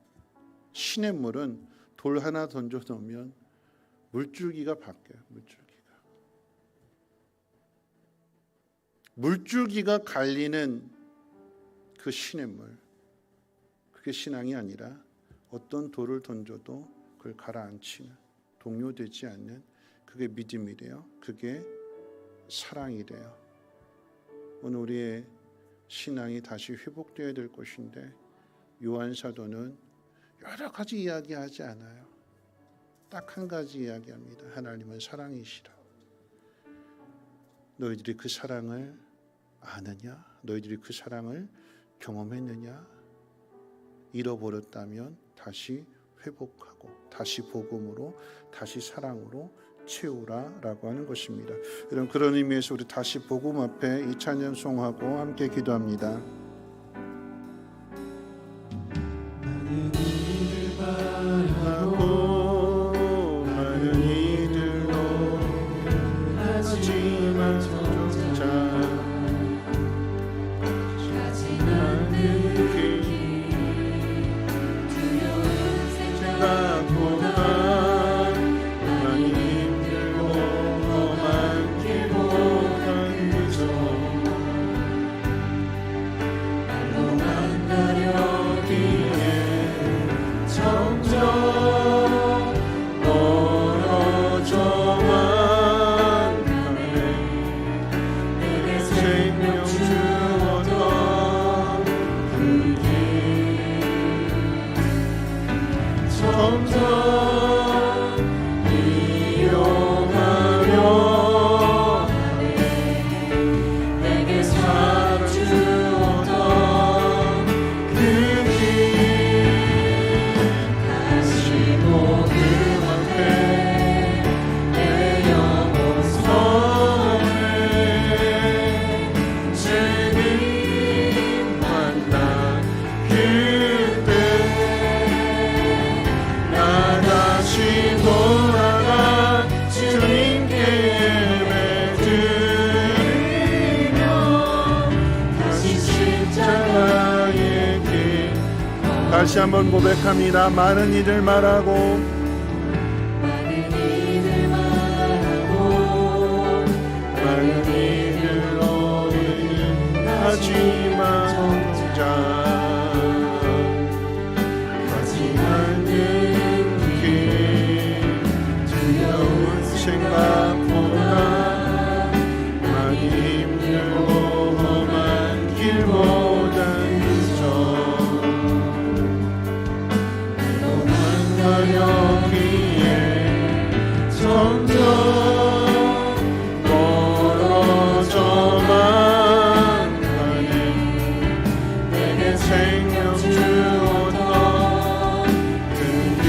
시냇물은 돌 하나 던져 놓으면 물줄기가 바뀌어요. 물줄기가 갈리는 그 시냇물, 그게 신앙이 아니라 어떤 돌을 던져도 그걸 가라앉히는, 동요되지 않는, 그게 믿음이래요. 그게 사랑이래요. 오늘 우리의 신앙이 다시 회복되어야 될 것인데, 요한 사도는 여러 가지 이야기하지 않아요. 딱 한 가지 이야기합니다. 하나님은 사랑이시라. 너희들이 그 사랑을 아느냐? 너희들이 그 사랑을 경험했느냐? 잃어버렸다면 다시 회복하고, 다시 복음으로, 다시 사랑으로 채우라라고 하는 것입니다. 여러분, 그런 의미에서 우리 다시 복음 앞에 이 찬양 송하고 함께 기도합니다. 많은 이들로 하지만 정작 가지 않는 길, 두려운 생각보다 많이 힘들고 험한 길보단 무서워 말로만 가려기에 점점 멀어져만 가네. 내게 생명 주었던 그 길 점점 이용하려 하네. 내게 사랑 주었던 그 길 다시 한번 고백합니다. 많은 이들 말하고 많은 이들 너희는 하지만 정작 가지 않는 길 두려운 점점 멀어져만 가네. 내게 생명 주었던 그 길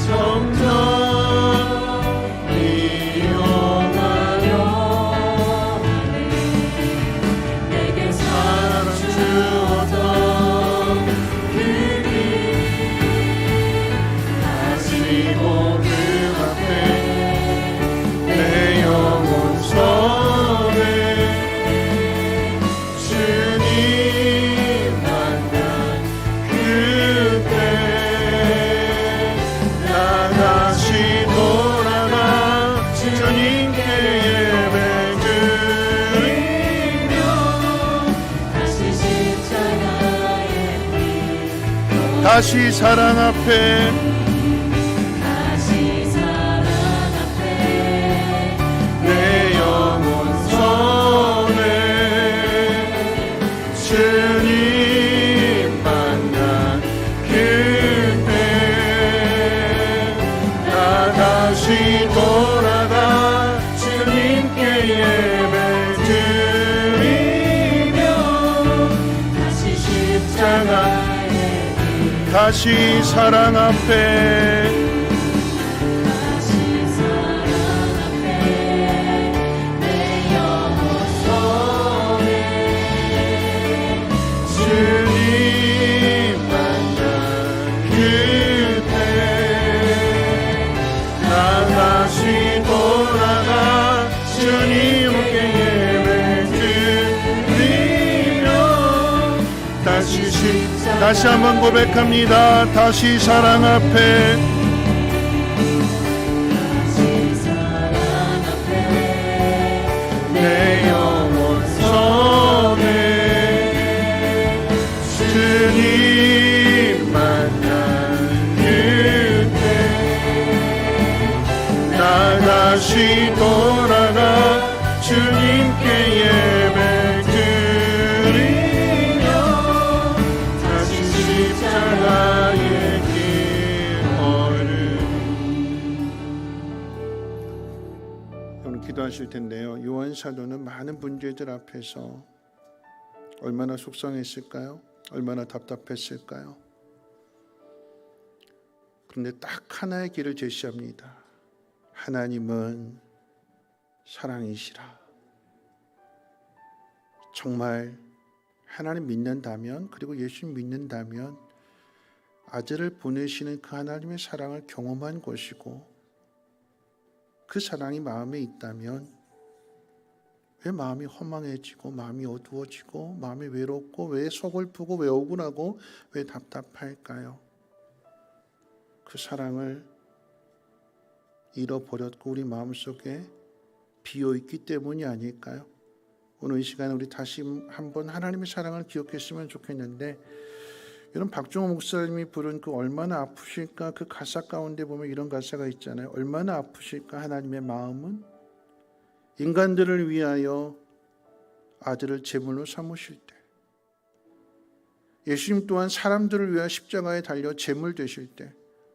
점점 미워가려 하네. 내게 사랑 주었던 그 길 다시 보는 앞에 내 영혼 선에 주님 만난 그때 나 다시 돌아가 주님께 예배 드리며 다시 십자가의 다시 사랑 앞에 다시 사랑 앞에 내 영혼 선에 주님 만난 그때 나 다시 돌아가 주님께 예배 드리며 다시 십자가의 십자가의 다시 사랑 앞에 다시 사랑 앞에 내 영혼 손에 주님 만난 그때 나 다시 돌아가 주님께 예배 드리며 다시 한번 고백합니다. 다시 사랑 앞에 다시 사랑 앞에 내 영혼 선에 주님 만난 그때 나 다시 돌아가 주님께 예배 드리며 다시 십자가의 길 걸음. 오늘 기도하실 텐데요. 요한 사도는 많은 문제들 앞에서 얼마나 속상했을까요? 얼마나 답답했을까요? 그런데 딱 하나의 길을 제시합니다. 하나님은 사랑이시라. 정말 하나님 믿는다면, 그리고 예수님 믿는다면 아들을 보내시는 그 하나님의 사랑을 경험한 것이고, 그 사랑이 마음에 있다면 왜 마음이 허망해지고 마음이 어두워지고 마음이 외롭고 왜 서글프고 왜 억울하고 왜 답답할까요? 그 사랑을 잃어버렸고 우리 마음속에 비어있기 때문이 아닐까요? 오늘 이 시간에 우리 다시 한번 하나님의 사랑을 기억했으면 좋겠는데, 여러분 박종호 목사님이 부른 그 얼마나 아프실까, 그 가사 가운데 보면 이런 가사가 있잖아요. 얼마나 아프실까 하나님의 마음은 인간들을 위하여 아들을 제물로 삼으실 때, 예수님 또한 사람들을 위하여 십자가에 달려 제물 되실 때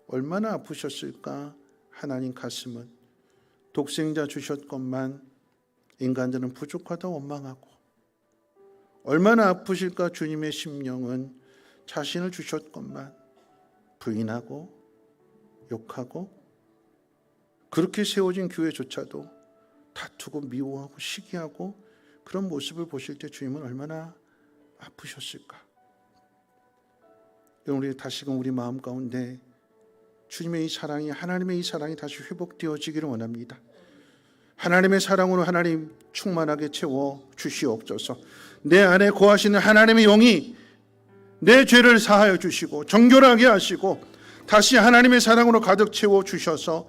얼마나 아프셨을까. 하나님 가슴은 독생자 주셨건만 인간들은 부족하다 원망하고, 얼마나 아프실까 주님의 심령은 자신을 주셨건만 부인하고 욕하고, 그렇게 세워진 교회조차도 다투고 미워하고 시기하고, 그런 모습을 보실 때 주님은 얼마나 아프셨을까. 우리 다시금 우리 마음 가운데 주님의 이 사랑이, 하나님의 이 사랑이 다시 회복되어지기를 원합니다. 하나님의 사랑으로 하나님 충만하게 채워 주시옵소서. 내 안에 거하시는 하나님의 영이 내 죄를 사하여 주시고 정결하게 하시고 다시 하나님의 사랑으로 가득 채워 주셔서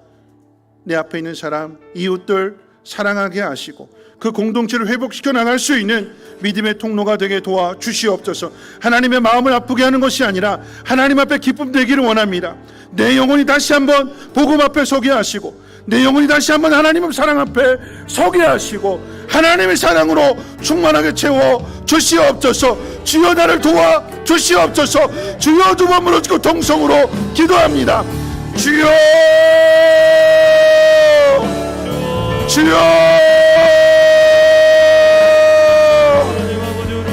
내 앞에 있는 사람, 이웃들 사랑하게 하시고 그 공동체를 회복시켜 나갈 수 있는 믿음의 통로가 되게 도와 주시옵소서. 하나님의 마음을 아프게 하는 것이 아니라 하나님 앞에 기쁨 되기를 원합니다. 내 영혼이 다시 한번 복음 앞에 서게 하시고, 내 영혼이 다시 한번 하나님의 사랑 앞에 서게 하시고 하나님의 사랑으로 충만하게 채워 주시옵소서. 주여 나를 도와 주시옵소서. 주여 두 번 부르짖고 동성으로 기도합니다. 주여 주여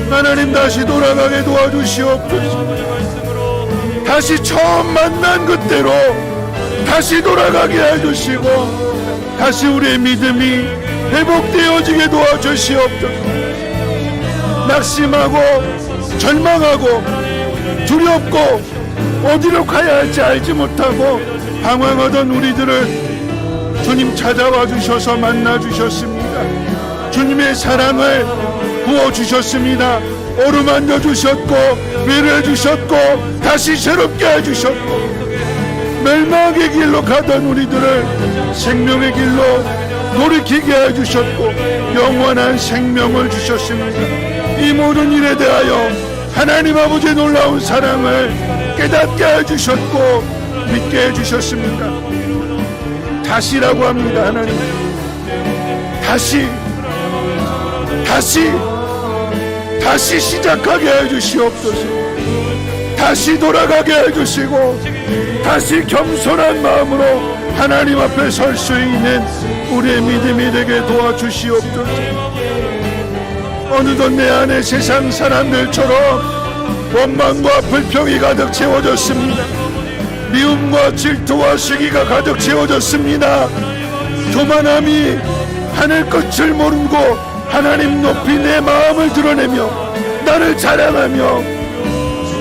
하나님 다시 돌아가게 도와주시옵소서. 다시 처음 만난 그때로 다시 돌아가게 해주시고 다시 우리의 믿음이 회복되어지게 도와주시옵소서. 낙심하고 절망하고 두렵고 어디로 가야 할지 알지 못하고 방황하던 우리들을 주님 찾아와 주셔서 만나 주셨습니다. 주님의 사랑을 부어주셨습니다. 어루만져 주셨고 위로해 주셨고 다시 새롭게 해주셨고 멸망의 길로 가던 우리들을 생명의 길로 돌이키게 해주셨고 영원한 생명을 주셨습니다. 이 모든 일에 대하여 하나님 아버지의 놀라운 사랑을 깨닫게 해주셨고 믿게 해주셨습니다. 다시라고 합니다. 하나님 다시 시작하게 해주시옵소서. 다시 돌아가게 해주시고 다시 겸손한 마음으로 하나님 앞에 설 수 있는 우리의 믿음이 되게 도와주시옵소서. 어느덧 내 안에 세상 사람들처럼 원망과 불평이 가득 채워졌습니다. 미움과 질투와 시기가 가득 채워졌습니다. 교만함이 하늘 끝을 모르고 하나님 높이 내 마음을 드러내며 나를 자랑하며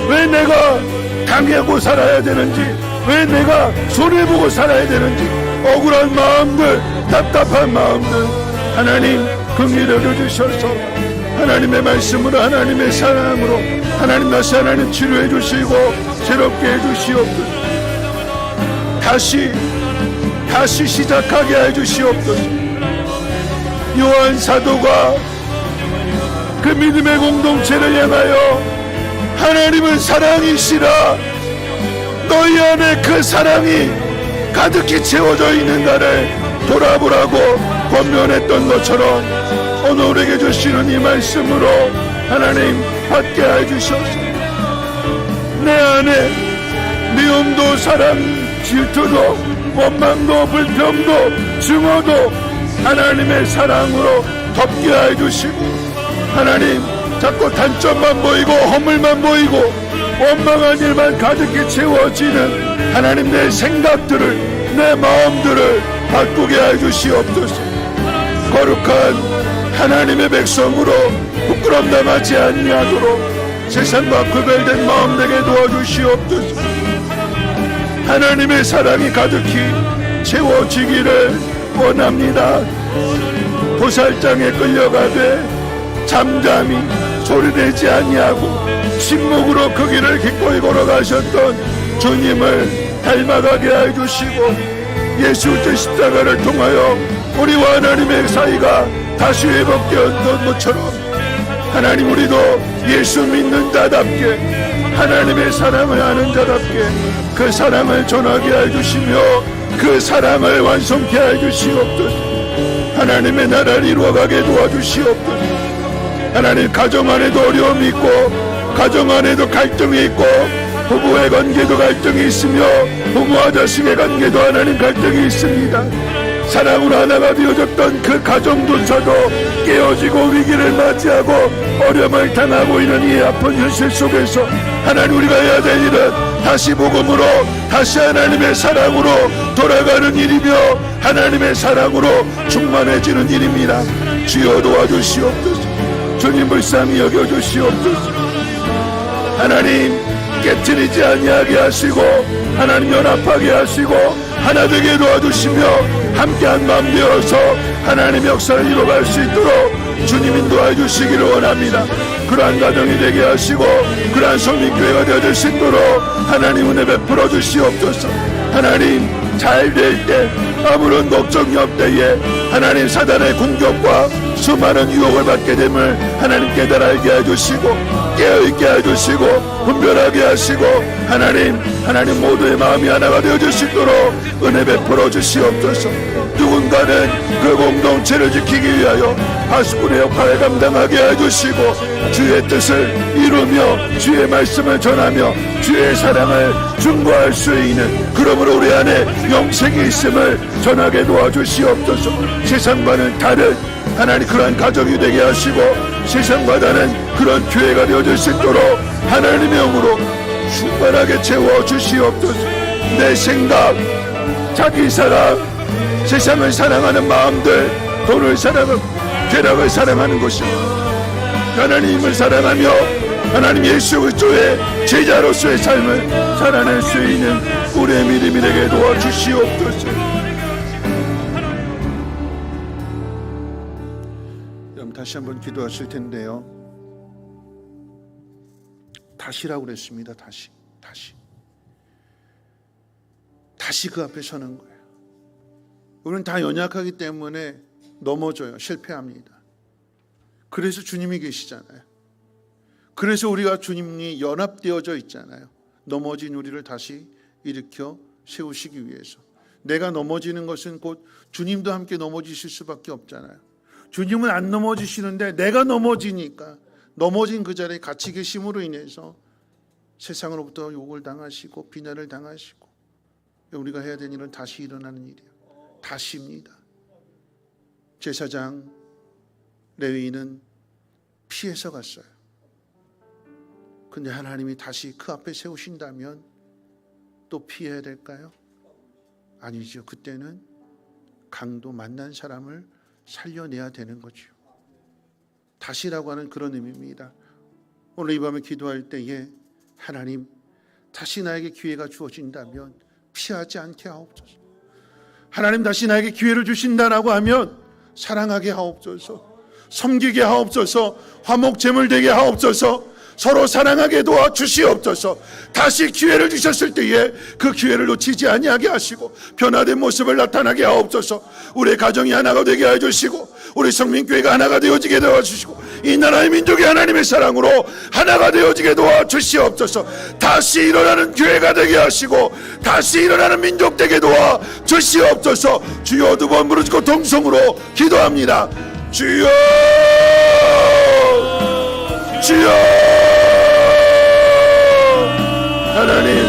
왜 내가 당하고 살아야 되는지, 왜 내가 손해보고 살아야 되는지 억울한 마음들, 답답한 마음들 하나님 긍휼을 주셔서 하나님의 말씀으로 하나님의 사랑으로 하나님 다시 하나님 치료해 주시고 새롭게 해 주시옵소서. 다시 시작하게 해 주시옵소서. 요한 사도가 그 믿음의 공동체를 향하여 하나님은 사랑이시라 너희 안에 그 사랑이 가득히 채워져 있는가를 돌아보라고 권면했던 것처럼 오늘 우리에게 주시는 이 말씀으로 하나님 받게 해주셔서 내 안에 미움도 사랑 질투도 원망도 불평도 증오도 하나님의 사랑으로 덮게 해주시고 하나님 자꾸 단점만 보이고 허물만 보이고 원망한 일만 가득히 채워지는 하나님 내 생각들을 내 마음들을 바꾸게 해주시옵소서. 거룩한 하나님의 백성으로 부끄럼 당하지 아니하도록 세상과 구별된 마음 되게 도와주시옵소서. 하나님의 사랑이 가득히 채워지기를 원합니다. 도살장에 끌려가되 잠잠히 소리내지 아니하고 침묵으로 그 길을 기꺼이 걸어가셨던 주님을 닮아가게 해주시고 예수의 십자가를 통하여 우리와 하나님의 사이가 다시 회복되었던 것처럼 하나님 우리도 예수 믿는 자답게 하나님의 사랑을 아는 자답게 그 사랑을 전하게 해주시며 그 사랑을 완성케 해주시옵소서. 하나님의 나라를 이루어가게 도와주시옵소서. 하나님 가정 안에도 어려움이 있고 가정 안에도 갈등이 있고 부부의 관계도 갈등이 있으며 부모와 자식의 관계도 하나님 갈등이 있습니다. 사랑으로 하나가 되어졌던 그 가정조차도 깨어지고 위기를 맞이하고 어려움을 당하고 있는 이 아픈 현실 속에서 하나님 우리가 해야 될 일은 다시 복음으로 다시 하나님의 사랑으로 돌아가는 일이며 하나님의 사랑으로 충만해지는 일입니다. 주여 도와주시옵소서. 주님 불쌍히 여겨주시옵소서. 하나님 깨트리지 아니하게 하시고 하나님 연합하게 하시고 하나 되게 도와주시며 함께한 마음 되어서 하나님 역사를 이뤄갈 수 있도록 주님 인도해 주시기를 원합니다. 그러한 가정이 되게 하시고 그러한 성민교회가 되어질 수 있도록 하나님 은혜 베풀어 주시옵소서. 하나님 잘 될 때 아무런 걱정이 없대에 하나님 사단의 공격과 수많은 유혹을 받게 됨을 하나님 깨달아 알게 해주시고 깨어있게 해주시고 분별하게 하시고 하나님 모두의 마음이 하나가 되어질 수 있도록 은혜 베풀어 주시옵소서. 누군가는 그 공동체를 지키기 위하여 파수꾼의 역할을 감당하게 해주시고 주의 뜻을 이루며 주의 말씀을 전하며 주의 사랑을 증거할 수 있는, 그러므로 우리 안에 영생이 있음을 전하게 도와주시옵소서. 세상과는 다른 그러한 가정이 되게 하시고 세상과 다른 그런 교회가 되어질 수 있도록 하나님의 영으로 충만하게 채워주시옵소서. 내 생각, 자기 사랑, 세상을 사랑하는 마음들, 돈을 사랑하고 쾌락을 사랑하는 것이 하나님을 사랑하며 하나님 예수 그리스도의 제자로서의 삶을 살아낼 수 있는 우리의 믿음이 되게 도와주시옵소서. 여러분 다시 한번 기도하실 텐데요. 다시라고 그랬습니다. 다시 그 앞에 서는 거예요. 우리는 다 연약하기 때문에 넘어져요. 실패합니다. 그래서 주님이 계시잖아요. 그래서 우리가 주님이 연합되어져 있잖아요. 넘어진 우리를 다시 일으켜 세우시기 위해서. 내가 넘어지는 것은 곧 주님도 함께 넘어지실 수밖에 없잖아요. 주님은 안 넘어지시는데 내가 넘어지니까, 넘어진 그 자리에 같이 계심으로 인해서 세상으로부터 욕을 당하시고 비난을 당하시고, 우리가 해야 되는 일은 다시 일어나는 일이에요. 다시입니다. 제사장 레위인은 피해서 갔어요. 근데 하나님이 다시 그 앞에 세우신다면 또 피해야 될까요? 아니죠. 그때는 강도 만난 사람을 살려내야 되는 거죠. 다시라고 하는 그런 의미입니다. 오늘 이 밤에 기도할 때에 하나님 다시 나에게 기회가 주어진다면 피하지 않게 하옵소서. 하나님 다시 나에게 기회를 주신다라고 하면 사랑하게 하옵소서. 섬기게 하옵소서. 화목제물 되게 하옵소서. 서로 사랑하게 도와주시옵소서. 다시 기회를 주셨을 때에 그 기회를 놓치지 아니하게 하시고 변화된 모습을 나타나게 하옵소서. 우리의 가정이 하나가 되게 해주시고 우리 성민교회가 하나가 되어지게 도와주시고 이 나라의 민족이 하나님의 사랑으로 하나가 되어지게 도와주시옵소서. 다시 일어나는 교회가 되게 하시고 다시 일어나는 민족 되게 도와주시옵소서. 주여 두 번 부르짖고 동성으로 기도합니다. 주여, 주여. 하나님,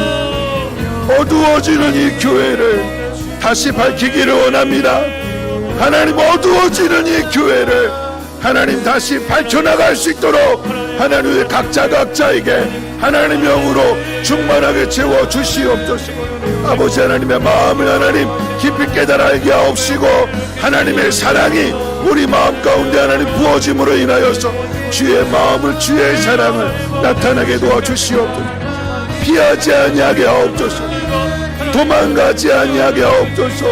어두워지는 이 교회를 다시 밝히기를 원합니다. 하나님, 어두워지는 이 교회를 하나님 다시 밝혀나갈 수 있도록 하나님의 각자에게 하나님의 영으로 충만하게 채워주시옵소서. 아버지 하나님의 마음을 하나님 깊이 깨달아 알게 하옵시고 하나님의 사랑이 우리 마음 가운데 하나님 부어짐으로 인하여서 주의 마음을, 주의 사랑을 나타나게 도와주시옵소서. 피하지 아니하게 하옵소서. 도망가지 아니하게 하옵소서.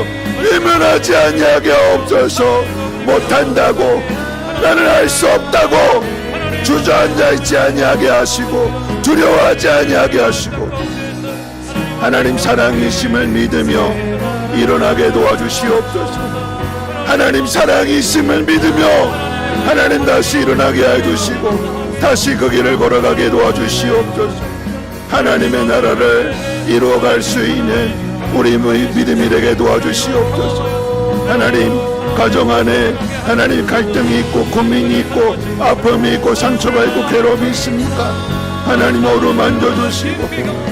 외면하지 아니하게 하옵소서. 못한다고, 나는 할 수 없다고 주저앉아 있지 아니하게 하시고 두려워하지 아니하게 하시고 하나님 사랑이심을 믿으며 일어나게 도와주시옵소서. 하나님 사랑이 있음을 믿으며 하나님 다시 일어나게 해주시고 다시 그 길을 걸어가게 도와주시옵소서. 하나님의 나라를 이루어갈 수 있는 우리 믿음이 되게 도와주시옵소서. 하나님 가정 안에 하나님 갈등이 있고 고민이 있고 아픔이 있고 상처가 있고 괴로움이 있습니까? 하나님 어루만져 주시고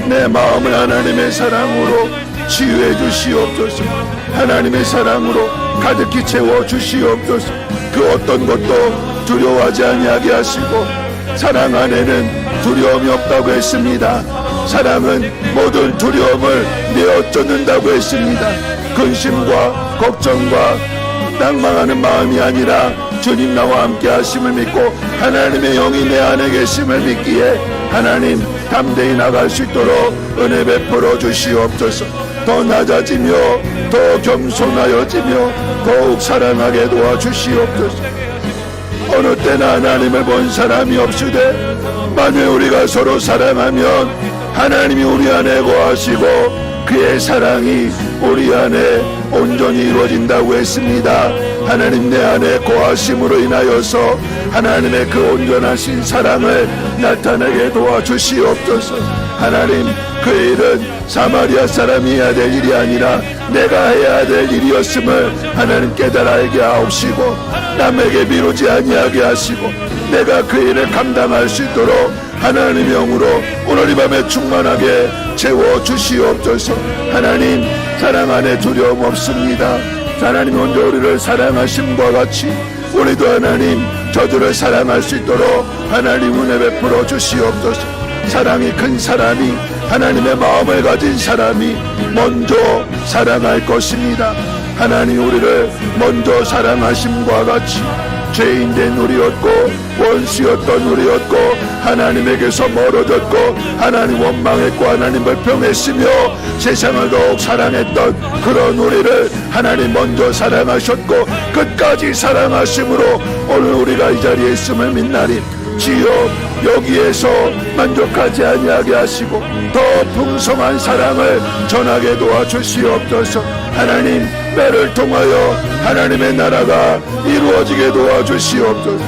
내 마음을 하나님의 사랑으로 치유해 주시옵소서. 하나님의 사랑으로 가득히 채워 주시옵소서. 그 어떤 것도 두려워하지 아니하게 하시고 사랑 안에는 두려움이 없다고 했습니다. 사랑은 모든 두려움을 내어쫓는다고 했습니다. 근심과 걱정과 낭망하는 마음이 아니라 주님 나와 함께 하심을 믿고 하나님의 영이 내 안에 계심을 믿기에 하나님 담대히 나갈 수 있도록 은혜 베풀어 주시옵소서. 더 낮아지며 더 겸손하여지며 더욱 사랑하게 도와주시옵소서. 어느 때나 하나님을 본 사람이 없으되 만일 우리가 서로 사랑하면 하나님이 우리 안에 거하시고 그의 사랑이 우리 안에 온전히 이루어진다고 했습니다. 하나님 내 안에 거하심으로 인하여서 하나님의 그 온전하신 사랑을 나타내게 도와주시옵소서. 하나님 그 일은 사마리아 사람이 해야 될 일이 아니라 내가 해야 될 일이었음을 하나님 깨달아 알게 하옵시고 남에게 미루지 아니하게 하시고 내가 그 일을 감당할 수 있도록 하나님의 영으로 오늘 이 밤에 충만하게 채워주시옵소서. 하나님 사랑 안에 두려움 없습니다. 하나님 먼저 우리를 사랑하심과 같이 우리도 하나님 저들을 사랑할 수 있도록 하나님 은혜 베풀어 주시옵소서. 사랑이 큰 사람이 하나님의 마음을 가진 사람이 먼저 사랑할 것입니다. 하나님 우리를 먼저 사랑하심과 같이 죄인된 우리였고 원수였던 우리였고 하나님에게서 멀어졌고 하나님 원망했고 하나님 불평했으며 세상을 더욱 사랑했던 그런 우리를 하나님 먼저 사랑하셨고 끝까지 사랑하심으로 오늘 우리가 이 자리에 있음을 믿나니 주여 여기에서 만족하지 아니하게 하시고 더 풍성한 사랑을 전하게 도와주시옵소서. 하나님 매를 통하여 하나님의 나라가 이루어지게 도와주시옵소서.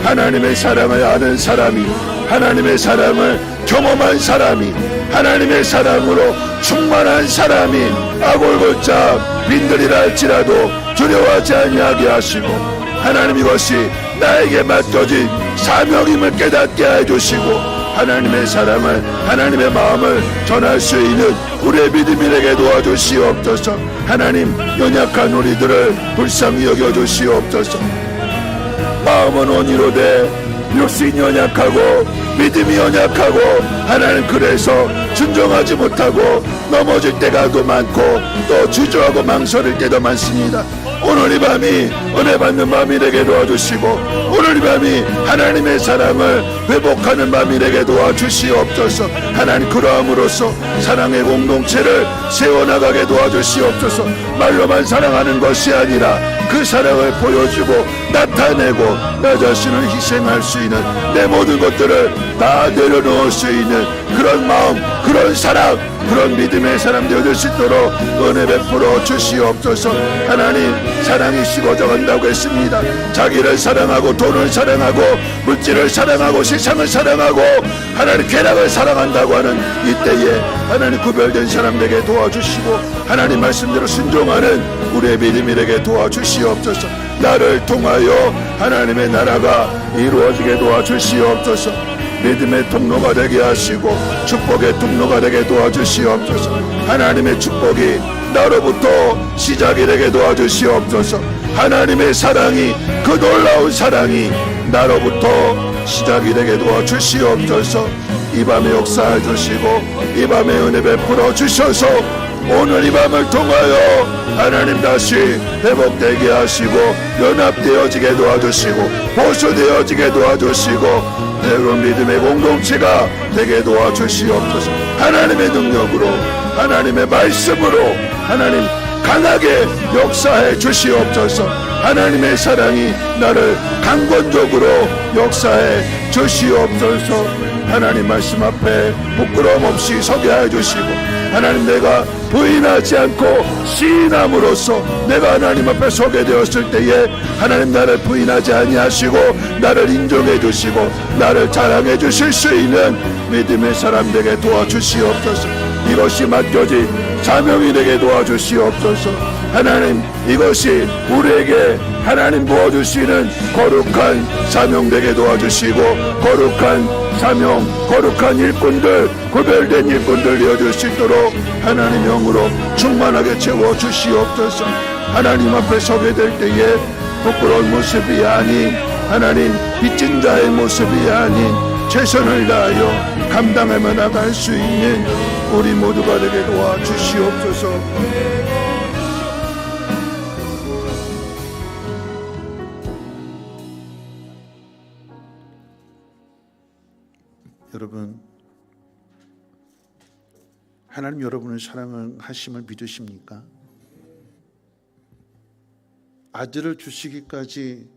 하나님의 사랑을 아는 사람이 하나님의 사랑을 경험한 사람이 하나님의 사랑으로 충만한 사람이 아골골짝 빈들이라 할지라도 두려워하지 아니하게 하시고 하나님 이것이 나에게 맡겨진 사명임을 깨닫게 해주시고 하나님의 사랑을 하나님의 마음을 전할 수 있는 우리의 믿음이 되게 도와주시옵소서. 하나님 연약한 우리들을 불쌍히 여겨주시옵소서. 마음은 원이로되 육신이 연약하고 믿음이 연약하고 하나님 그래서 순종하지 못하고 넘어질 때가 더 많고 또 주저하고 망설일 때도 많습니다. 오늘 이 밤이 은혜 받는 밤이 되게 도와주시고 오늘 이 밤이 하나님의 사랑을 회복하는 밤이 되게 도와주시옵소서. 하나님 그러함으로써 사랑의 공동체를 세워나가게 도와주시옵소서. 말로만 사랑하는 것이 아니라 그 사랑을 보여주고 나타내고 나 자신을 희생할 수 있는 내 모든 것들을 다 내려놓을 수 있는 그런 마음 그런 사랑 그런 믿음의 사람 되어줄 수 있도록 은혜 베풀어 주시옵소서. 하나님 사랑이 식어져 간다고 했습니다. 자기를 사랑하고 돈을 사랑하고 물질을 사랑하고 세상을 사랑하고 하나님 쾌락을 사랑한다고 하는 이때에 하나님 구별된 사람 되게 도와주시고 하나님 말씀대로 순종하는 우리의 믿음이 되게 도와주시옵소서. 나를 통하여 하나님의 나라가 이루어지게 도와주시옵소서. 믿음의 통로가 되게 하시고 축복의 통로가 되게 도와주시옵소서. 하나님의 축복이 나로부터 시작이 되게 도와주시옵소서. 하나님의 사랑이 그 놀라운 사랑이 나로부터 시작이 되게 도와주시옵소서. 이 밤에 역사해 주시고 이 밤에 은혜 베풀어 주셔서 오늘 이 밤을 통하여 하나님 다시 회복되게 하시고 연합되어지게 도와주시고 보수되어지게 도와주시고 여러분 믿음의 공동체가 되게 도와주시옵소서. 하나님의 능력으로 하나님의 말씀으로 하나님 강하게 역사해 주시옵소서. 하나님의 사랑이 나를 강권적으로 역사해 주시옵소서. 하나님 말씀 앞에 부끄러움 없이 서게 해주시고 하나님 내가 부인하지 않고 시인함으로써 내가 하나님 앞에 서게 되었을 때에 하나님 나를 부인하지 아니하시고 나를 인정해 주시고 나를 자랑해 주실 수 있는 믿음의 사람 되게 도와주시옵소서. 이것이 맡겨진 사명이 되게 도와주시옵소서. 하나님 이것이 우리에게 하나님 부어주시는 거룩한 사명 되게 도와주시고 거룩한 사명 거룩한 일꾼들 구별된 일꾼들 되어줄 수 있도록 하나님 영으로 충만하게 채워주시옵소서. 하나님 앞에 서게 될 때에 부끄러운 모습이 아닌 하나님 빚진 자의 모습이 아닌 최선을 다하여 감당하며 나갈 수 있는 우리 모두가 되게 도와주시옵소서. 여러분 하나님 여러분을 사랑하심을 믿으십니까? 아들을 주시기까지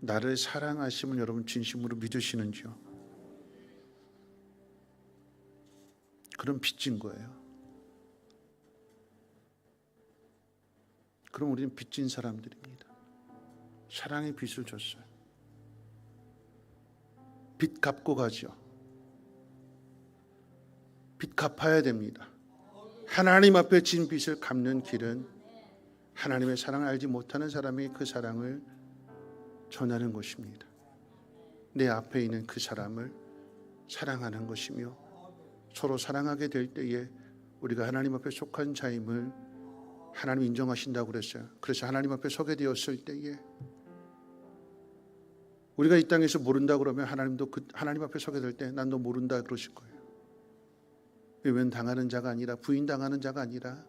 나를 사랑하심을 여러분 진심으로 믿으시는지요? 그럼 빚진 거예요. 그럼 우리는 빚진 사람들입니다. 사랑의 빚을 줬어요. 빚 갚고 가죠. 빚 갚아야 됩니다. 하나님 앞에 진 빚을 갚는 길은 하나님의 사랑을 알지 못하는 사람이 그 사랑을 전하는 것입니다. 내 앞에 있는 그 사람을 사랑하는 것이며, 서로 사랑하게 될 때에 우리가 하나님 앞에 속한 자임을 하나님 인정하신다고 그랬어요. 그래서 하나님 앞에 서게 되었을 때에 우리가 이 땅에서 모른다 그러면 하나님도 하나님 앞에 서게 될 때 난 너 모른다 그러실 거예요. 외면당하는 자가 아니라, 부인당하는 자가 아니라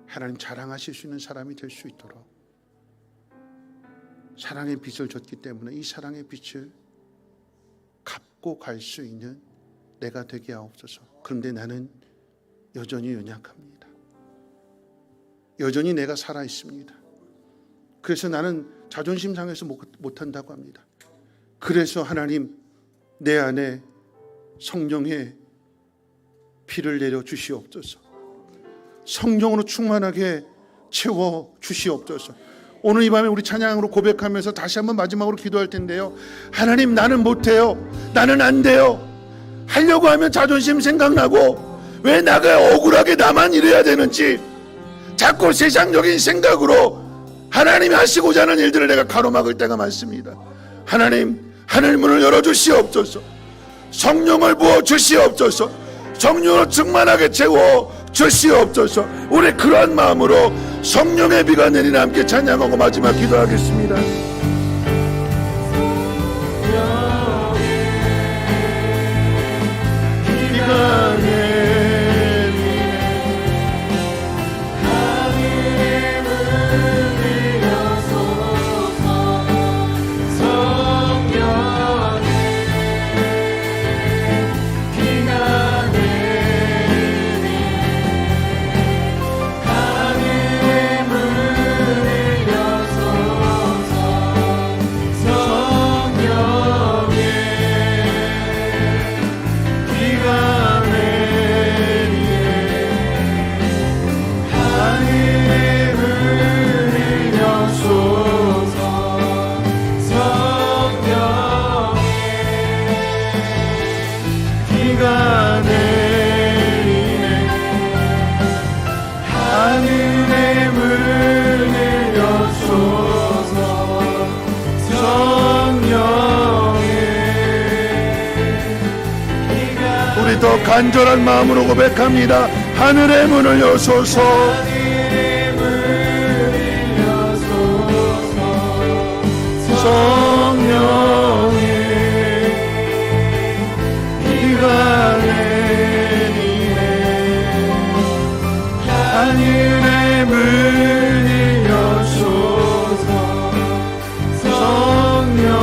하나님 자랑하실 수 있는 사람이 될 수 있도록 사랑의 빚을 줬기 때문에 이 사랑의 빚을 갚고 갈 수 있는 내가 되게 하옵소서. 그런데 나는 여전히 연약합니다. 여전히 내가 살아 있습니다. 그래서 나는 자존심 상해서 못한다고 합니다. 그래서 하나님, 내 안에 성령의 피를 내려 주시옵소서. 성령으로 충만하게 채워 주시옵소서. 오늘 이 밤에 우리 찬양으로 고백하면서 다시 한번 마지막으로 기도할 텐데요. 하나님, 나는 못해요. 나는 안 돼요. 하려고 하면 자존심 생각나고, 왜 나가 억울하게 나만 이래야 되는지 자꾸 세상적인 생각으로 하나님이 하시고자 하는 일들을 내가 가로막을 때가 많습니다. 하나님, 하늘문을 열어주시옵소서. 성령을 부어주시옵소서. 성령으로 충만하게 채워 주시옵소서. 우리 그러한 마음으로 성령의 비가 내리나 함께 찬양하고 마지막 기도하겠습니다. 비가 더 간절한 마음으로 고백합니다. 하늘의 문을 여소서. 성령의 비가 내리네. 하늘의 문을 여소서. 성령의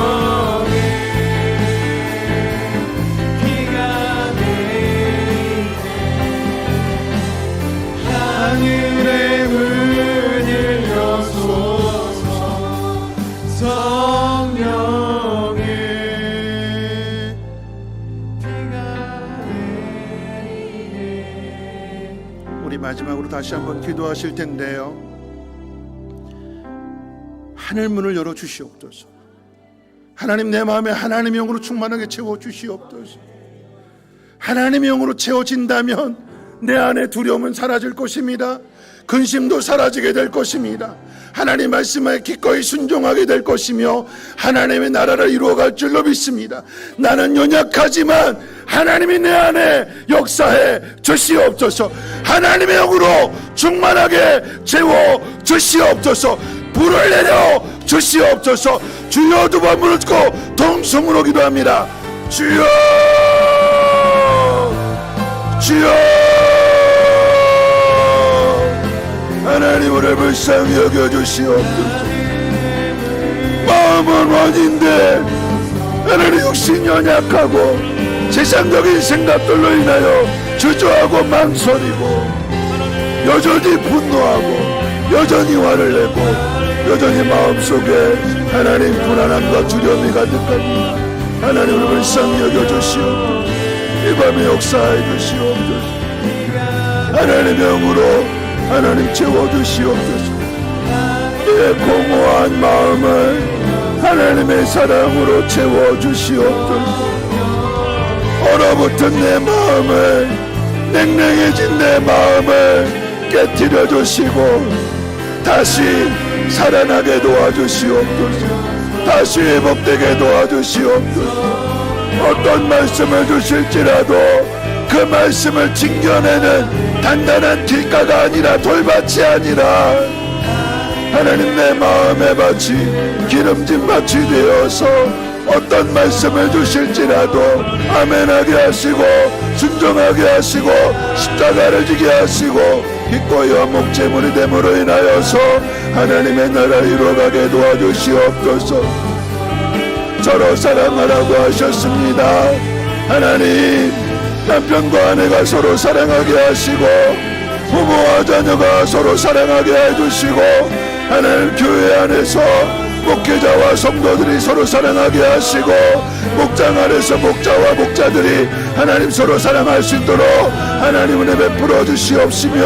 하늘의 문을 여소서. 성령의 비가 내리네. 우리 마지막으로 다시 한번 기도하실 텐데요. 하늘 문을 열어 주시옵소서. 하나님, 내 마음에 하나님의 영으로 충만하게 채워 주시옵소서. 하나님의 영으로 채워진다면 내 안에 두려움은 사라질 것입니다. 근심도 사라지게 될 것입니다. 하나님 말씀에 기꺼이 순종하게 될 것이며 하나님의 나라를 이루어갈 줄로 믿습니다. 나는 연약하지만 하나님이 내 안에 역사해 주시옵소서. 하나님의 영으로 충만하게 채워 주시옵소서. 불을 내려 주시옵소서. 주여, 두 번 무릎 꿇고 동성으로 기도합니다. 주여, 주여. 하나님, 우리를 불쌍히 여겨주시옵소서. 마음은 원인데 하나님, 육신 연약하고 세상적인 생각들로 인하여 주저하고 망설이고 여전히 분노하고 여전히 화를 내고 여전히 마음속에 하나님 불안함과 두려움이 가득합니다. 하나님, 우리를 불쌍히 여겨주시옵소서. 이 밤에 역사해 주시옵소서. 하나님의 영으로 하나님 채워주시옵소서. 내 공허한 마음을 하나님의 사랑으로 채워주시옵소서. 얼어붙은 내 마음을, 냉랭해진 내 마음을 깨뜨려 주시고 다시 살아나게 도와주시옵소서. 다시 회복되게 도와주시옵소서. 어떤 말씀을 주실지라도 그 말씀을 징겨내는 단단한 길가가 아니라 돌밭이 아니라 하나님 내 마음의 밭이 기름진 밭이 되어서 어떤 말씀을 주실지라도 아멘하게 하시고 순종하게 하시고 십자가를 지게 하시고 기꺼이와 목재물이 됨으로 인하여서 하나님의 나라를 이루어가게 도와주시옵소서. 서로 사랑하라고 하셨습니다. 하나님, 남편과 아내가 서로 사랑하게 하시고 부모와 자녀가 서로 사랑하게 해주시고 하나님 교회 안에서 목회자와 성도들이 서로 사랑하게 하시고 목장 안에서 목자와 목자들이 하나님 서로 사랑할 수 있도록 하나님 은혜 베풀어 주시옵시며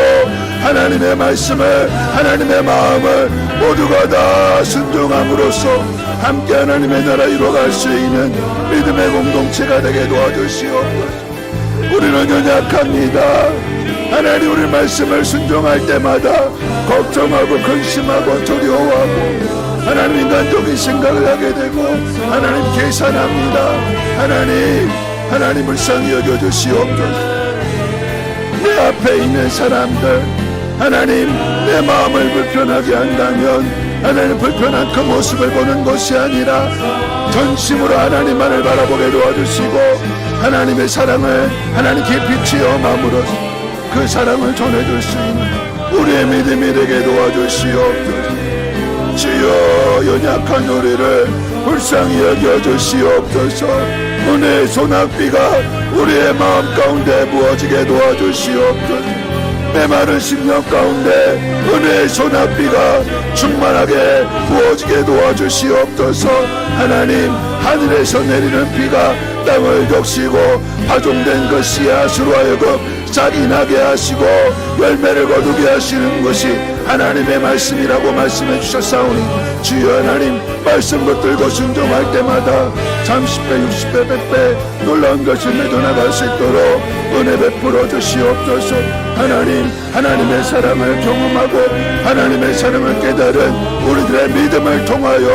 하나님의 말씀을 하나님의 마음을 모두가 다 순종함으로써 함께 하나님의 나라 이루어갈 수 있는 믿음의 공동체가 되게 도와주시옵소서. 우리는 연약합니다. 하나님 우리 말씀을 순종할 때마다 걱정하고 근심하고 두려워하고 하나님 인간적인 생각을 하게 되고 하나님 계산합니다. 하나님 불쌍히 여겨주시옵소서. 내 앞에 있는 사람들 하나님 내 마음을 불편하게 한다면 하나님 불편한 그 모습을 보는 것이 아니라 전심으로 하나님만을 바라보게 도와주시고 하나님의 사랑을 하나님 깊이 체험함으로써 그 사랑을 전해줄 수 있는 우리의 믿음이 되게 도와주시옵소서. 주여 연약한 우리를 불쌍히 여겨주시옵소서. 은혜의 소낙비가 우리의 마음 가운데 부어지게 도와주시옵소서. 메마른 심령 가운데 은혜의 소낙비가 충만하게 부어지게 도와주시옵소서. 하나님 하늘에서 내리는 비가 땅을 적시고 파종된 그 씨앗으로 하여금 싹이 나게 하시고 열매를 거두게 하시는 것이 하나님의 말씀이라고 말씀해 주셨사오니 주여 하나님 말씀 붙들고 순종할 때마다 30배 60배 100배 놀라운 것을 맺어나갈 수 있도록 은혜 베풀어 주시옵소서. 하나님의 사랑을 경험하고 하나님의 사랑을 깨달은 우리들의 믿음을 통하여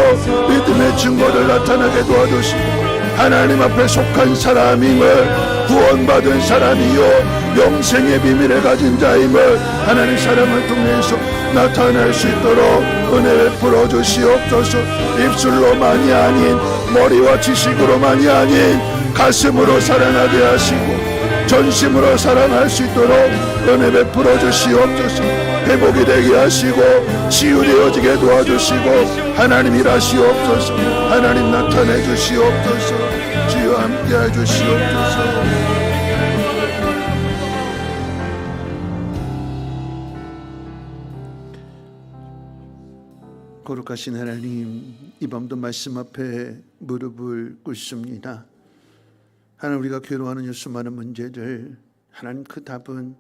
믿음의 증거를 나타나게 도와주시고 하나님 앞에 속한 사람임을 구원받은 사람이요 영생의 비밀을 가진 자임을 하나님 사랑을 통해서 나타낼 수 있도록 은혜 베풀어 주시옵소서. 입술로만이 아닌 머리와 지식으로만이 아닌 가슴으로 사랑하게 하시고 전심으로 사랑할 수 있도록 은혜 베풀어 주시옵소서. 회복이 되게 하시고 치유되어지게 도와주시고 하나님 일하시옵소서. 하나님 나타내 주시옵소서. 주여 함께해 주시옵소서. 거룩하신 하나님, 이 밤도 말씀 앞에 무릎을 꿇습니다. 하나님, 우리가 괴로워하는 수많은 문제들, 하나님 그 답은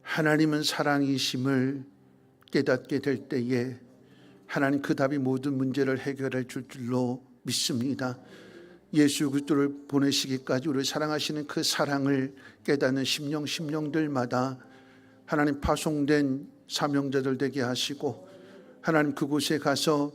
하나님은 사랑이심을 깨닫게 될 때에 하나님 그 답이 모든 문제를 해결해 줄 줄로 믿습니다. 예수 그리스도를 보내시기까지 우리를 사랑하시는 그 사랑을 깨닫는 심령들마다 하나님 파송된 사명자들 되게 하시고 하나님 그곳에 가서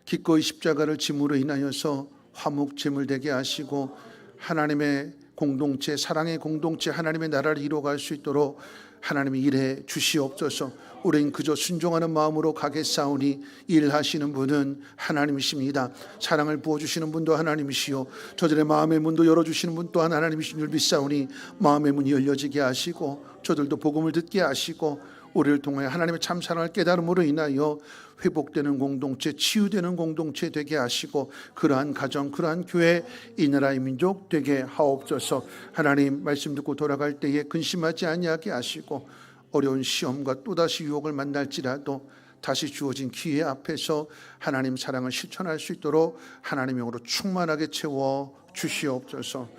기꺼이 십자가를 짐으로 인하여서 화목제물 되게 하시고 하나님의 공동체, 사랑의 공동체, 하나님의 나라를 이루어갈 수 있도록 하나님이 일해 주시옵소서. 우리는 그저 순종하는 마음으로 가겠사오니 일하시는 분은 하나님이십니다. 사랑을 부어주시는 분도 하나님이시요 저들의 마음의 문도 열어주시는 분 또한 하나님이신 줄 믿사오니 마음의 문이 열려지게 하시고 저들도 복음을 듣게 하시고 우리를 통해 하나님의 참 사랑을 깨달음으로 인하여 회복되는 공동체, 치유되는 공동체 되게 하시고 그러한 가정, 그러한 교회, 이 나라의 민족 되게 하옵소서. 하나님 말씀 듣고 돌아갈 때에 근심하지 아니하게 하시고 어려운 시험과 또다시 유혹을 만날지라도 다시 주어진 기회 앞에서 하나님 사랑을 실천할 수 있도록 하나님의 영으로 충만하게 채워 주시옵소서.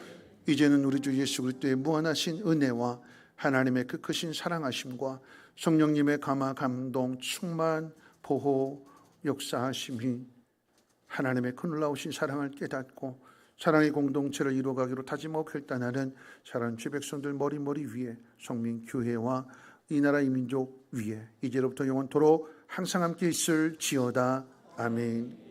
이제는 우리 주 예수 그리스도의 무한하신 은혜와 하나님의 그 크신 사랑하심과 성령님의 감화 감동 충만 보호 역사하심이 하나님의 그 놀라우신 사랑을 깨닫고 사랑의 공동체를 이루어가기로 다짐하고 결단하는 사랑하는 주 백성들 머리머리 위에 성민 교회와 이 나라 이 민족 위에 이제로부터 영원토록 항상 함께 있을지어다. 아멘.